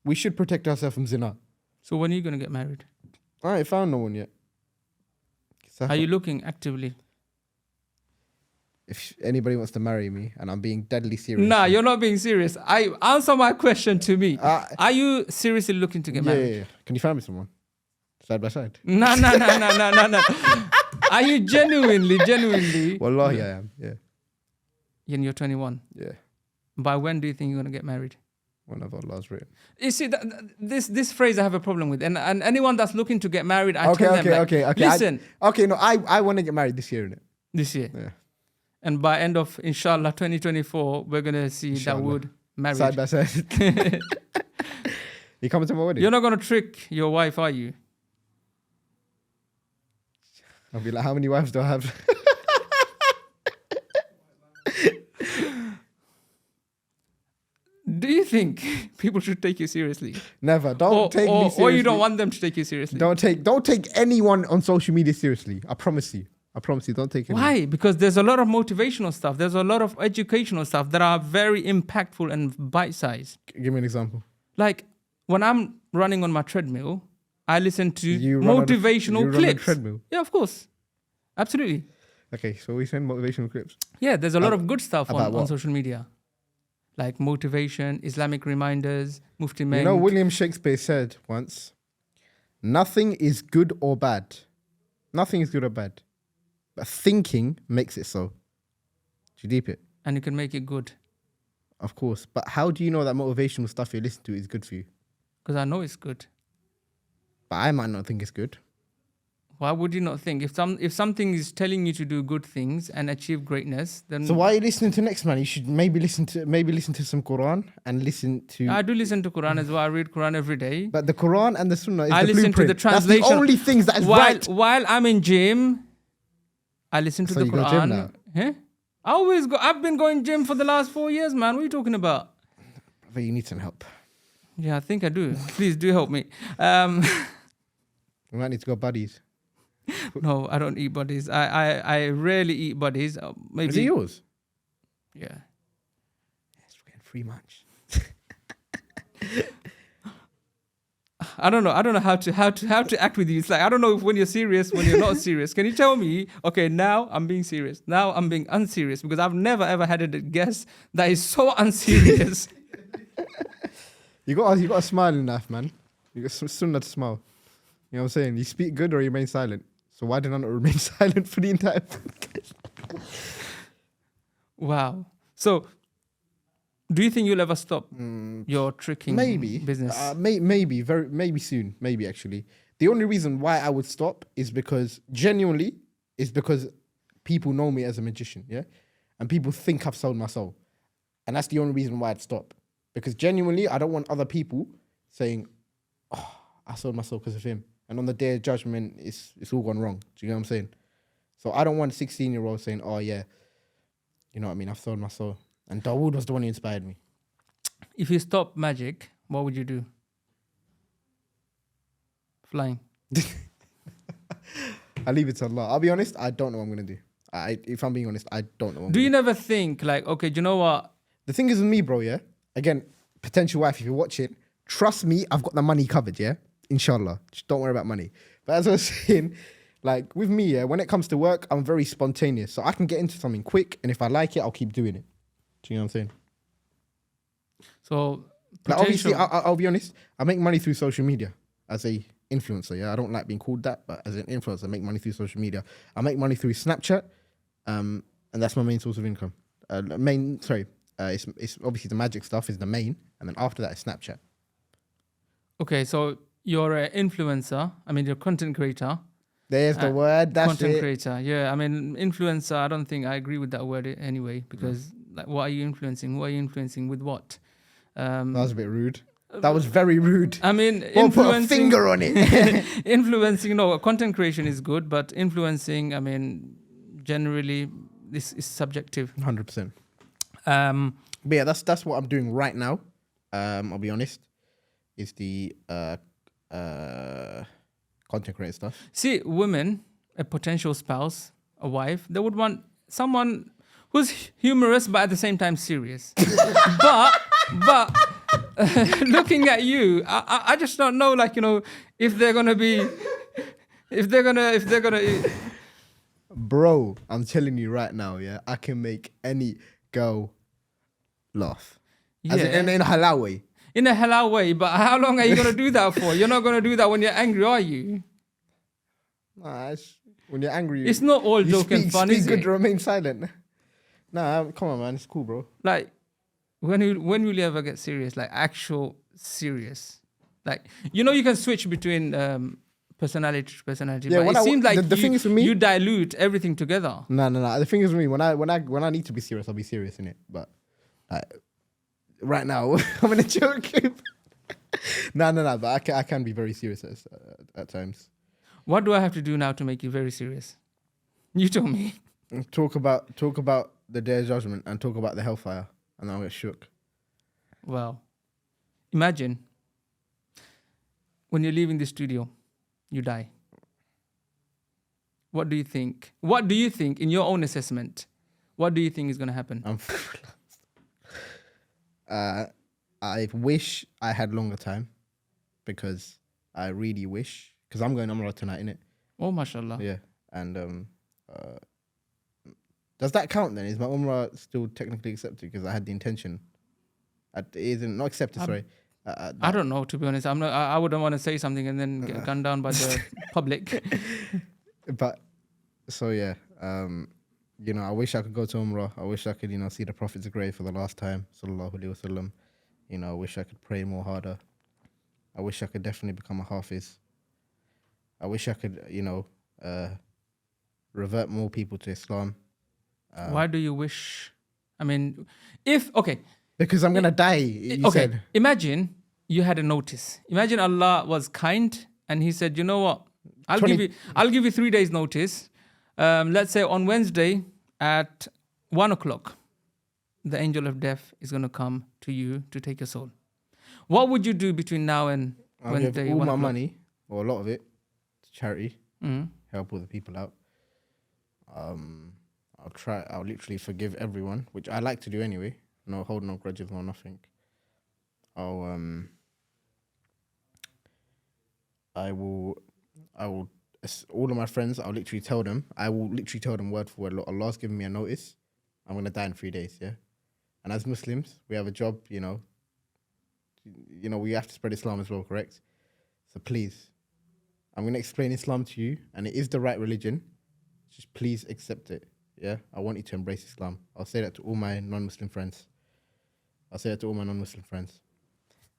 We should protect ourselves from zina. So when are you going to get married? I ain't found no one yet. Are you looking actively? If anybody wants to marry me, and I'm being deadly serious. Nah, you're not being serious. Answer my question to me. Are you seriously looking to get married? Yeah. Can you find me someone? Side by side. No. Are you genuinely? Wallahi, I am. Yeah. And you're 21. Yeah. By when do you think you're going to get married? Whenever Allah's written. You see, this phrase I have a problem with. And anyone that's looking to get married, I Okay. tell them, listen. No, I want to get married this year, innit? This year. Yeah. And by end of, inshallah, 2024, we're going to see Dawood married. Side by side. You coming to my wedding? You're not going to trick your wife, are you? I'll be like, how many wives do I have? Do you think people should take you seriously? Never. Don't take me seriously. Or you don't want them to take you seriously? Don't take anyone on social media seriously. I promise you. Don't take anyone. Why? Because there's a lot of motivational stuff. There's a lot of educational stuff that are very impactful and bite-sized. Give me an example. Like when I'm running on my treadmill, I listen to You motivational run on a clips. treadmill? Yeah, of course. Absolutely. Okay, so we send motivational clips. Yeah, there's a lot of good stuff about on what? social media. Like motivation, Islamic reminders, Mufti Meng. You know, William Shakespeare said once, nothing is good or bad. Nothing is good or bad. But thinking makes it so. Do you deep it? And you can make it good. Of course. But how do you know that motivational stuff you listen to is good for you? Because I know it's good. But I might not think it's good. Why would you not think? If something is telling you to do good things and achieve greatness, then... So why are you listening to next man? You should maybe listen to some Quran and listen to... I do listen to Quran as well. I read Quran every day. But the Quran and the Sunnah is I the listen blueprint. to the translation. That's the only things that is right. While I'm in gym, I listen to So the you Quran. go gym now? Huh? I've been going gym for the last 4 years, man. What are you talking about? But you need some help. Yeah, I think I do. Please do help me. We might need to go buddies. No, I don't eat buddies. I rarely eat buddies. Maybe. Is it yours? Yeah. Yes, we're getting free lunch. I don't know how to act with you. It's like I don't know when you're serious, when you're not serious. Can you tell me? Okay, now I'm being serious. Now I'm being unserious because I've never ever had a guest that is so unserious. You got a smile in life, man. You got sunnah to smile. You know what I'm saying? You speak good or you remain silent. So why did I not remain silent for the entire podcast? Wow. So, do you think you'll ever stop your tricking business? Maybe soon. Maybe actually. The only reason why I would stop is because people know me as a magician, yeah? And people think I've sold my soul. And that's the only reason why I'd stop. Because genuinely, I don't want other people saying, oh, I sold my soul because of him. And on the day of judgment, it's all gone wrong. Do you know what I'm saying? So I don't want a 16-year-old saying, oh, yeah, you know what I mean? I've sold my soul. And Dawud was the one who inspired me. If you stop magic, what would you do? Flying. I leave it to Allah. I'll be honest, I don't know what I'm going to do. If I'm being honest, I don't know what I'm Do you gonna never think like, okay, do you know what? The thing is with me, bro, yeah? Again, potential wife, if you watch it, trust me, I've got the money covered, yeah? Inshallah. Just don't worry about money. But as I was saying, like with me, yeah, when it comes to work, I'm very spontaneous. So I can get into something quick, and if I like it, I'll keep doing it. Do you know what I'm saying? So, like obviously, I'll be honest, I make money through social media as a influencer, yeah? I don't like being called that, but as an influencer, I make money through social media. I make money through Snapchat, and that's my main source of income. It's obviously the magic stuff is the main, and then after that is Snapchat. Okay, so you're an influencer. I mean, you're a content creator. There's the word. That's content it. creator. Yeah, I mean, influencer. I don't think I agree with that word anyway. Because like, what are you influencing? What are you influencing with what? That was a bit rude. That was very rude. I mean, Well, put a influencing, finger on it. influencing, content creation is good, but influencing, I mean, generally, this is subjective. 100%. Um, But yeah, that's what I'm doing right now. I'll be honest, is the content creator stuff. See, women, a potential spouse, a wife, they would want someone who's humorous but at the same time serious. but looking at you, I just don't know, like, if they're gonna be, if they're gonna. Bro, I'm telling you right now, yeah, I can make any girl laugh. Yeah. As in a halal way. In a halal way, but how long are you gonna do that for? You're not gonna do that when you're angry, are you? Nah, when you're angry, It's not all you joke and fun, speak is good it? to remain silent. Nah, come on, man, it's cool, bro. Like, when will you ever get serious? Like, actual serious? Like, you can switch between personality to personality. Yeah, but it seems like the thing is for me, you dilute everything together. No. The thing is for me, when I need to be serious, I'll be serious in it. But right now, I'm in a joke. No. But I can be very serious at times. What do I have to do now to make you very serious? You tell me. Talk about the day of judgment and talk about the hellfire, and I'll get shook. Well, imagine when you're leaving the studio, you die. What do you think? What do you think, in your own assessment, what do you think is going to happen? I wish I had longer time, because I really wish, because I'm going UMRAH tonight, innit? Oh, mashallah. Yeah, and does that count then? Is my UMRAH still technically accepted? Because I had the intention. It isn't not accepted. Sorry. I don't know, to be honest. I'm not. I wouldn't want to say something and then get gunned down by the public. But so yeah, I wish I could go to UMRAH. I wish I could, see the Prophet's grave for the last time, sallallahu alaihi wasallam. I wish I could pray more harder. I wish I could definitely become a hafiz. I wish I could, revert more people to Islam. Why do you wish? I mean, because I'm gonna die. You said. Imagine you had a notice. Imagine Allah was kind and He said, "You know what? I'll give you 3 days notice. Let's say on Wednesday at 1:00, the angel of death is gonna come to you to take your soul. What would you do between now and Wednesday? Give all 1 my o'clock? money, or a lot of it, to charity. Mm. Help all the people out. I'll literally forgive everyone, which I like to do anyway. No, hold no grudges or nothing. I will, all of my friends, I will literally tell them word for word, Allah's given me a notice. I'm going to die in 3 days, yeah? And as Muslims, we have a job, we have to spread Islam as well, correct? So please, I'm going to explain Islam to you, and it is the right religion. Just please accept it, yeah? I want you to embrace Islam. I'll say that to all my non-Muslim friends.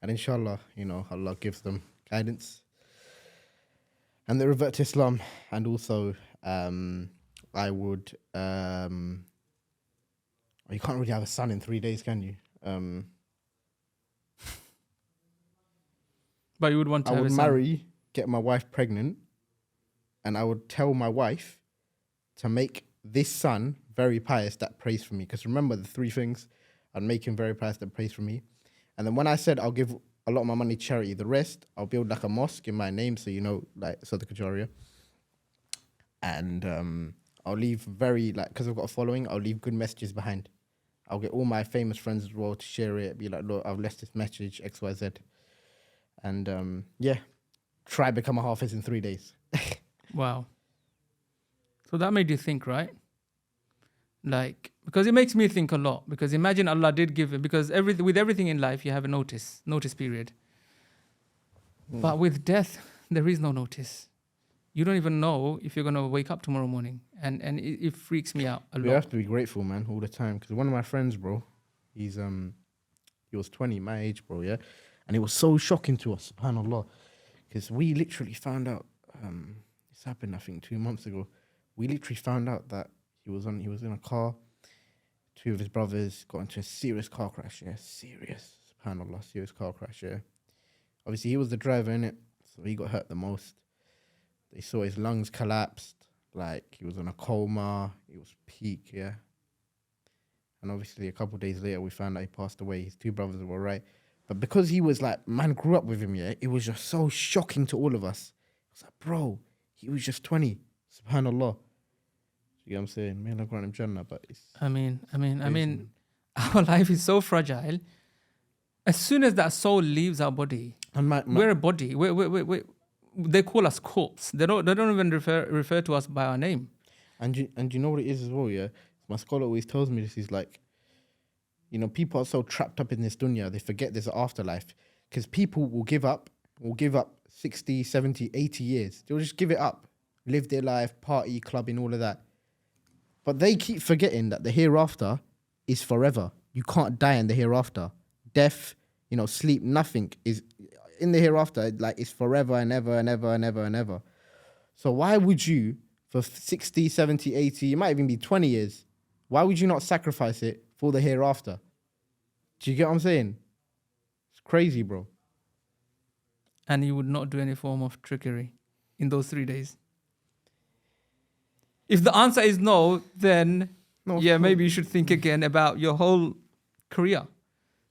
And inshallah, Allah gives them guidance. And they revert to Islam. And also, I would... you can't really have a son in 3 days, can you? But you would want to I have would a son. marry, get my wife pregnant, and I would tell my wife to make this son very pious that prays for me. Because remember the 3 things, I'd make him very pious that prays for me. And then when I said I'll give a lot of my money to charity, the rest, I'll build like a mosque in my name, so like Sadaqah Jariyah. And I'll leave because I've got a following, I'll leave good messages behind. I'll get all my famous friends as well to share it, be like, look, I've left this message, XYZ. And try become a hafiz in 3 days. Wow. So that made you think, right? Like, because it makes me think a lot. Because imagine Allah did give it, because with everything in life, you have a notice period. But with death, there is no notice. You don't even know if you're going to wake up tomorrow morning. And it freaks me out a lot. We have to be grateful, man, all the time. Because one of my friends, bro, he was 20, my age, bro, yeah? And it was so shocking to us, subhanAllah. Because we literally found out, this happened, I think, 2 months ago. We literally found out that he was in a car. 2 of his brothers got into a serious car crash, yeah? Serious, subhanAllah, serious car crash, yeah? Obviously, he was the driver, innit? So he got hurt the most. They saw his lungs collapsed. Like, he was in a coma. He was peak, yeah. And obviously, a couple of days later, we found out he passed away. His two brothers were right. But because he was like, man grew up with him, yeah, it was just so shocking to all of us. It was like, bro, he was just 20. Subhanallah. You know what I'm saying? May Allah grant him Jannah, but it's... I mean, our life is so fragile. As soon as that soul leaves our body, and we're a body. They call us corpse. They don't even refer to us by our name. And you know what it is as well, yeah? My scholar always tells me this, is like, you know, people are so trapped up in this dunya, they forget there's an afterlife. Because people will give up 60, 70, 80 years. They'll just give it up. Live their life, party, clubbing, all of that. But they keep forgetting that the hereafter is forever. You can't die in the hereafter. Death, you know, sleep, nothing is in the hereafter. Like, it's forever and ever and ever and ever and ever. So why would you, for 60, 70, 80, it might even be 20 years, why would you not sacrifice it for the hereafter? Do you get what I'm saying? It's crazy, bro. And you would not do any form of trickery in those 3 days. If the answer is no, then maybe you should think again about your whole career.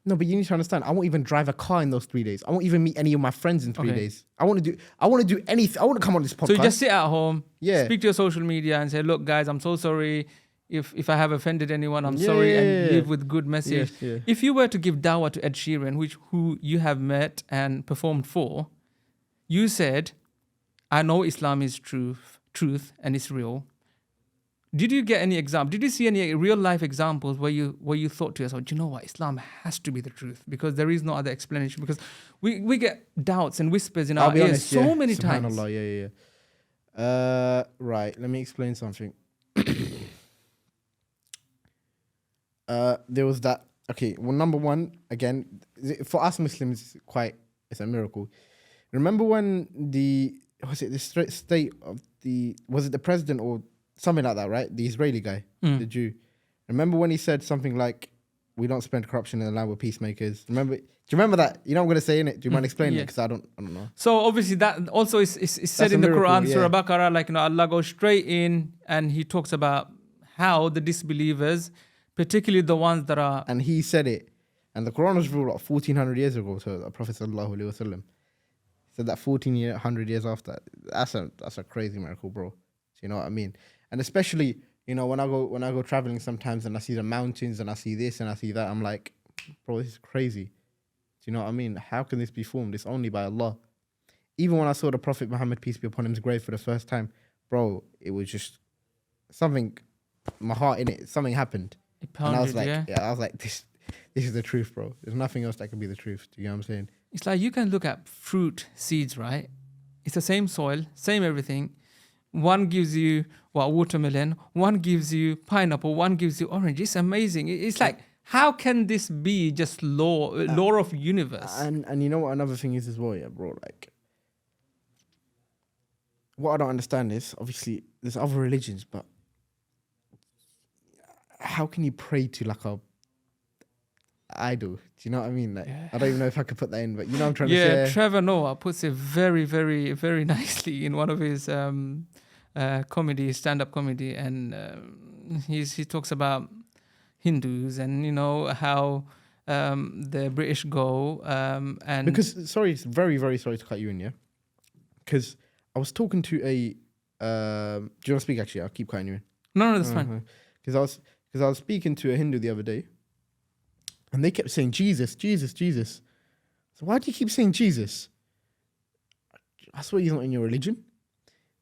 No, but you need to understand, I won't even drive a car in those 3 days. I won't even meet any of my friends in 3 days. I want to do anything. I want to come on this podcast. So you just sit at home, speak to your social media and say, look, guys, I'm so sorry. If I have offended anyone, I'm sorry, and live with good message. Yeah. If you were to give dawah to Ed Sheeran, who you have met and performed for, you said, I know Islam is truth and it's real. Did you get any example? Did you see any real life examples where you thought to yourself, do you know what, Islam has to be the truth because there is no other explanation? Because we get doubts and whispers in our ears so many times. Subhanallah, yeah. Right, let me explain something. There was that. Okay, well, number one, again, for us Muslims, it's a miracle. Remember when the president or something like that, right? The Israeli guy, the Jew. Remember when he said something like, "We don't spend corruption in the land with peacemakers." Do you remember that? You know what I'm going to say in it. Do you mind explaining it? Because I don't know. So obviously that also is said in the Quran, Surah Baqarah, like, you know, Allah goes straight in and he talks about how the disbelievers, particularly the ones that are... And he said it. And the Quran was revealed 1,400 years ago to the Prophet sallallahu alaihi wasallam. Said that 1,400 years after. That's a crazy miracle, bro. Do you know what I mean? And especially, you know, when I go traveling sometimes and I see the mountains and I see this and I see that, I'm like, bro, this is crazy. Do you know what I mean? How can this be formed? It's only by Allah. Even when I saw the Prophet Muhammad, peace be upon him's grave for the first time, bro, it was just something, my heart in it, something happened. It pounded, and I was like, I was like, this is the truth, bro. There's nothing else that can be the truth. Do you know what I'm saying? It's like you can look at fruit seeds, right? It's the same soil, same everything. One gives you watermelon, one gives you pineapple, one gives you orange. It's amazing. It's like, how can this be just law of universe? And you know what another thing is as well, yeah, bro? Like, what I don't understand is, obviously, there's other religions, but how can you pray to like a idol? Do you know what I mean? Like, I don't even know if I could put that in, but you know what I'm trying to say? Yeah, Trevor Noah puts it very, very, very nicely in one of his stand-up comedy, and he talks about Hindus and, you know, how the British go and... Because, sorry, it's very, very sorry to cut you in, yeah? Because I was talking to a... do you want to speak, actually? I'll keep cutting you in. No, that's fine. Because I was speaking to a Hindu the other day, and they kept saying, Jesus, Jesus, Jesus. So why do you keep saying Jesus? I swear he's not in your religion.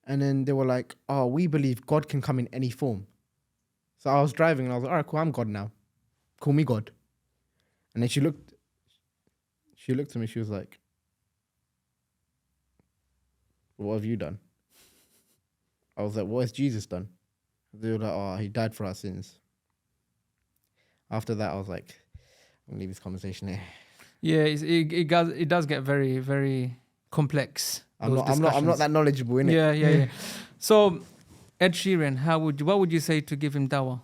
And then they were like, oh, we believe God can come in any form. So I was driving and I was like, all right, cool, I'm God now. Call me God. And then she looked at me, she was like, what have you done? I was like, what has Jesus done? They were like, oh, he died for our sins. After that, I was like, I'm going to leave this conversation here. Yeah, it does get very, very complex. I'm not that knowledgeable in it. Yeah. So, Ed Sheeran, what would you say to give him dawah?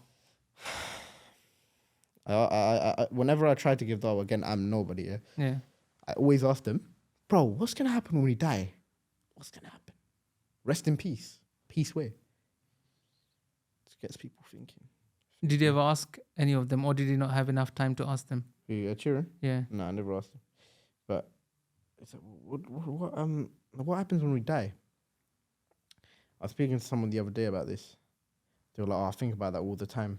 Whenever I try to give dawah, again, I'm nobody. Yeah. I always ask them, bro, what's gonna happen when we die? What's gonna happen? Rest in peace. Peace where? Just gets people thinking. Did you ever ask any of them, or did you not have enough time to ask them? Who, children? Yeah. No, I never asked them. But it's like, what happens when we die? I was speaking to someone the other day about this. They were like, I think about that all the time.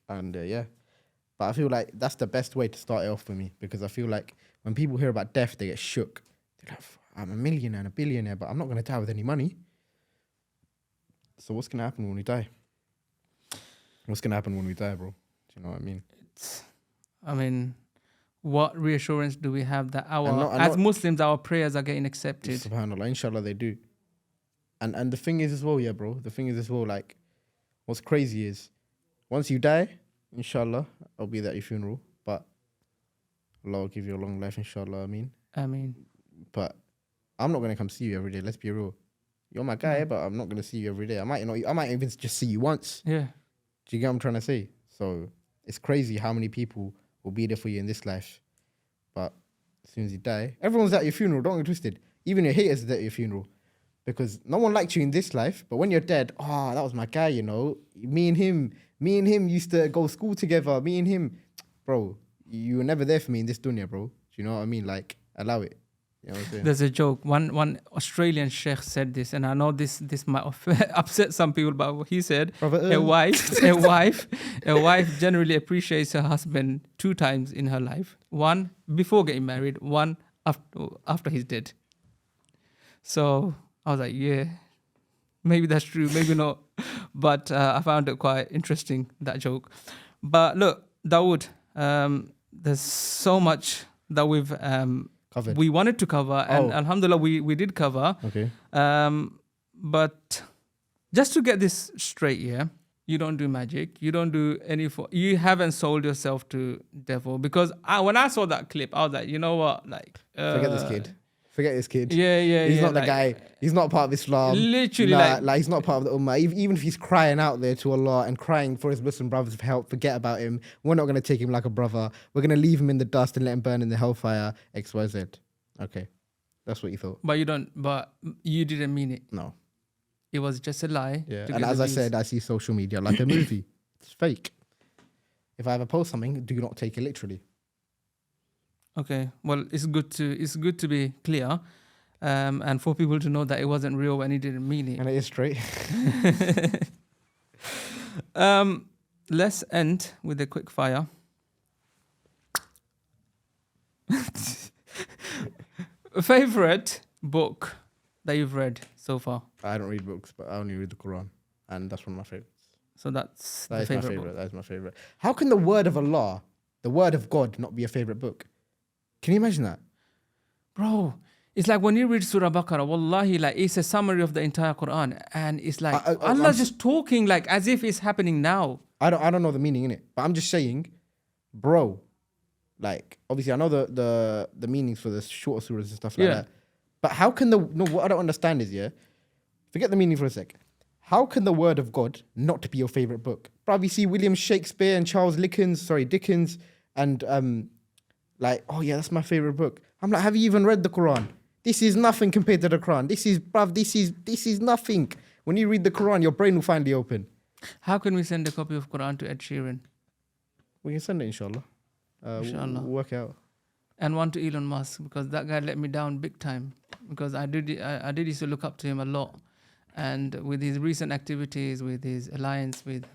And yeah. But I feel like that's the best way to start it off for me, because I feel like when people hear about death, they get shook. They're like, I'm a millionaire and a billionaire, but I'm not going to die with any money. So what's going to happen when we die? What's going to happen when we die, bro? Do you know what I mean? What reassurance do we have that as Muslims, our prayers are getting accepted? SubhanAllah, inshallah they do. And the thing is as well, yeah, bro. The thing is as well, like, what's crazy is, once you die, inshallah, I'll be at your funeral. But Allah will give you a long life, inshallah, Ameen. But I'm not going to come see you every day, let's be real. You're my guy, but I'm not going to see you every day. I might even just see you once. Yeah. Do you get what I'm trying to say? So it's crazy how many people will be there for you in this life. But as soon as you die, everyone's at your funeral, don't get twisted. Even your haters are at your funeral. Because no one liked you in this life, but when you're dead, that was my guy, you know. Me and him used to go to school together. Me and him, bro, you were never there for me in this dunya, bro. Do you know what I mean? Like, allow it. You know what I'm saying? There's a joke. One Australian sheikh said this, and I know this might upset some people, but he said a wife generally appreciates her husband 2 times in her life. One before getting married, one after he's dead. So I was like, yeah, maybe that's true, maybe not. But I found it quite interesting, that joke. But look, Dawood, there's so much that we've covered. We wanted to cover, and alhamdulillah, we did cover. Okay. But just to get this straight, yeah, you don't do magic. You don't do you haven't sold yourself to devil. Because when I saw that clip, I was like, you know what? Like, forget this kid. Yeah. He's not the guy. He's not part of Islam. Literally, like he's not part of the Ummah. Even if he's crying out there to Allah and crying for his Muslim brothers for help, forget about him. We're not going to take him like a brother. We're going to leave him in the dust and let him burn in the hellfire. XYZ. Okay, that's what you thought. But you didn't mean it. No, it was just a lie. Yeah, and as I said, I see social media like a movie. It's fake. If I ever post something, do not take it literally. Okay, well, it's good to be clear, and for people to know that it wasn't real when he didn't mean it. And it is straight. Let's end with a quick fire. Favorite book that you've read so far? I don't read books, but I only read the Quran, and that's one of my favorites. So that's my favorite. book. That is my favorite. How can the word of Allah, the word of God, not be a favorite book? Can you imagine that? Bro, it's like when you read Surah Baqarah, wallahi, like it's a summary of the entire Quran. And it's like Allah's just talking like as if it's happening now. I don't know the meaning in it, but I'm just saying, bro, like obviously I know the meanings for the shorter surahs and stuff like that. But how can what I don't understand is, forget the meaning for a sec. How can the word of God not be your favorite book? Bro, you see William Shakespeare and Dickens and that's my favorite book. I'm like, have you even read the Quran? This is nothing compared to the Quran. This is nothing. When you read the Quran, your brain will finally open. How can we send a copy of Quran to Ed Sheeran? We can send it, inshallah. We'll work out. And one to Elon Musk, because that guy let me down big time. Because I did used to look up to him a lot. And with his recent activities, with his alliance with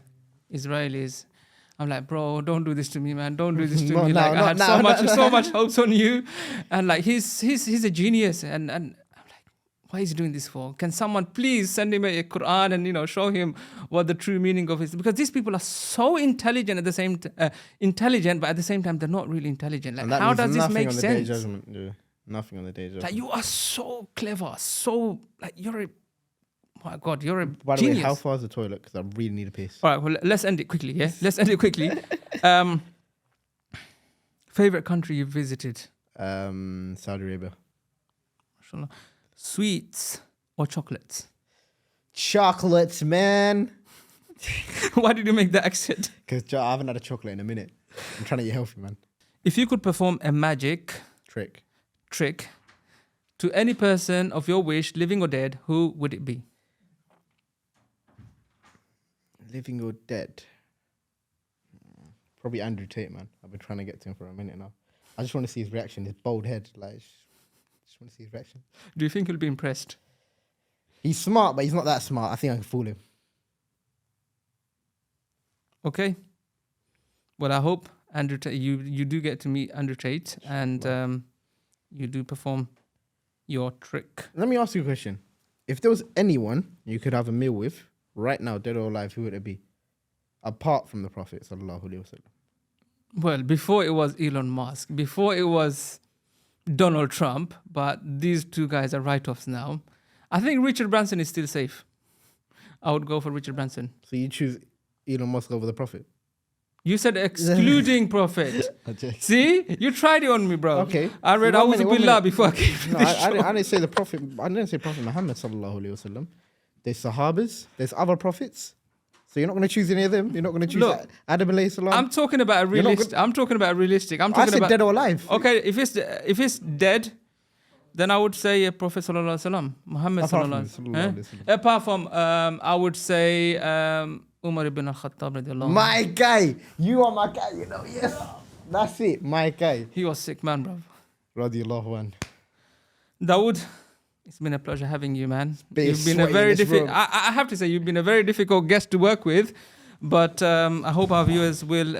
Israelis, I'm like, bro, don't do this to me, man. Don't do this to me. Like, I had so much hopes on you. And like, he's a genius. And I'm like, what is he doing this for? Can someone please send him a Quran and, show him what the true meaning of it is? Because these people are so intelligent but at the same time, they're not really intelligent. Like, how does this make sense? Nothing on the day of judgment. Like, you are so clever. So, like, you're a genius. By the way, how far is the toilet? Because I really need a piss. All right, well, let's end it quickly, yeah? Let's end it quickly. Favorite country you've visited? Saudi Arabia. MashaAllah. Sweets or chocolates? Chocolates, man. Why did you make that accent? Because I haven't had a chocolate in a minute. I'm trying to eat healthy, man. If you could perform a magic trick to any person of your wish, living or dead, who would it be? Living or dead? Probably Andrew Tate, man. I've been trying to get to him for a minute now. I just want to see his reaction, his bald head. Like, just want to see his reaction. Do you think he'll be impressed? He's smart, but he's not that smart. I think I can fool him. Okay. Well, I hope Andrew Tate, you do get to meet Andrew Tate and you do perform your trick. Let me ask you a question. If there was anyone you could have a meal with right now, dead or alive, who would it be? Apart from the Prophet, sallallahu alaihi wasallam. Well, before it was Elon Musk, before it was Donald Trump, but these two guys are write-offs now. I think Richard Branson is still safe. I would go for Richard Branson. So you choose Elon Musk over the Prophet? You said excluding Prophet. See? You tried it on me, bro. Okay. I read A'udhu Billah before I came to No, the show. I didn't say the Prophet. I didn't say Prophet Muhammad sallallahu alaihi wasallam. There's Sahabas. There's other prophets. So you're not going to choose any of them. You're not going to choose Adam alayhi salam. I'm talking about a realistic. I'm talking about realistic. I'm I talking said about dead or alive. Okay, if it's dead, then I would say Prophet sallallahu alaihi wasallam, Muhammad sallallahu alaihi wasallam. Apart from, I would say Umar ibn al-Khattab radiallahu anhu. My guy, you are my guy. You know, yes, that's it. My guy. He was sick man, bro. Radiallahu an. Dawud, it's been a pleasure having you, man. Bit You've been a very difficult. I have to say, you've been a very difficult guest to work with, but I hope our viewers will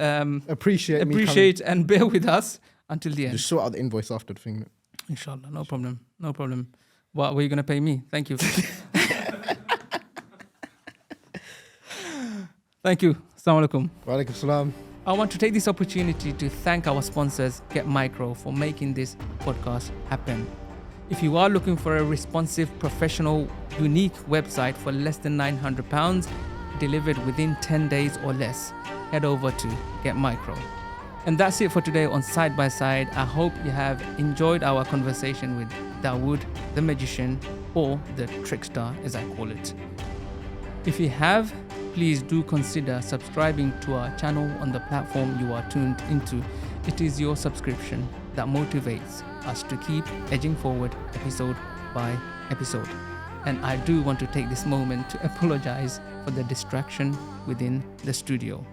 appreciate and bear with us until the end. Just sort out the invoice after the thing. Inshallah, no problem, no problem. What were you gonna pay me? Thank you. Thank you. Assalamu alaikum. Wa alaikum salam. I want to take this opportunity to thank our sponsors, GETMIICRO, for making this podcast happen. If you are looking for a responsive, professional, unique website for less than £900, delivered within 10 days or less, head over to GETMIICRO. And that's it for today on Side by Side. I hope you have enjoyed our conversation with Dawud the Magician, or the Trickster as I call it. If you have, please do consider subscribing to our channel on the platform you are tuned into. It is your subscription that motivates us to keep edging forward episode by episode. And I do want to take this moment to apologize for the distraction within the studio.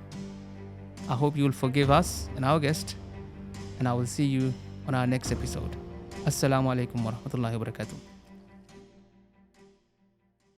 I hope you will forgive us and our guest, and I will see you on our next episode. Assalamu alaikum wa rahmatullahi wa barakatuh.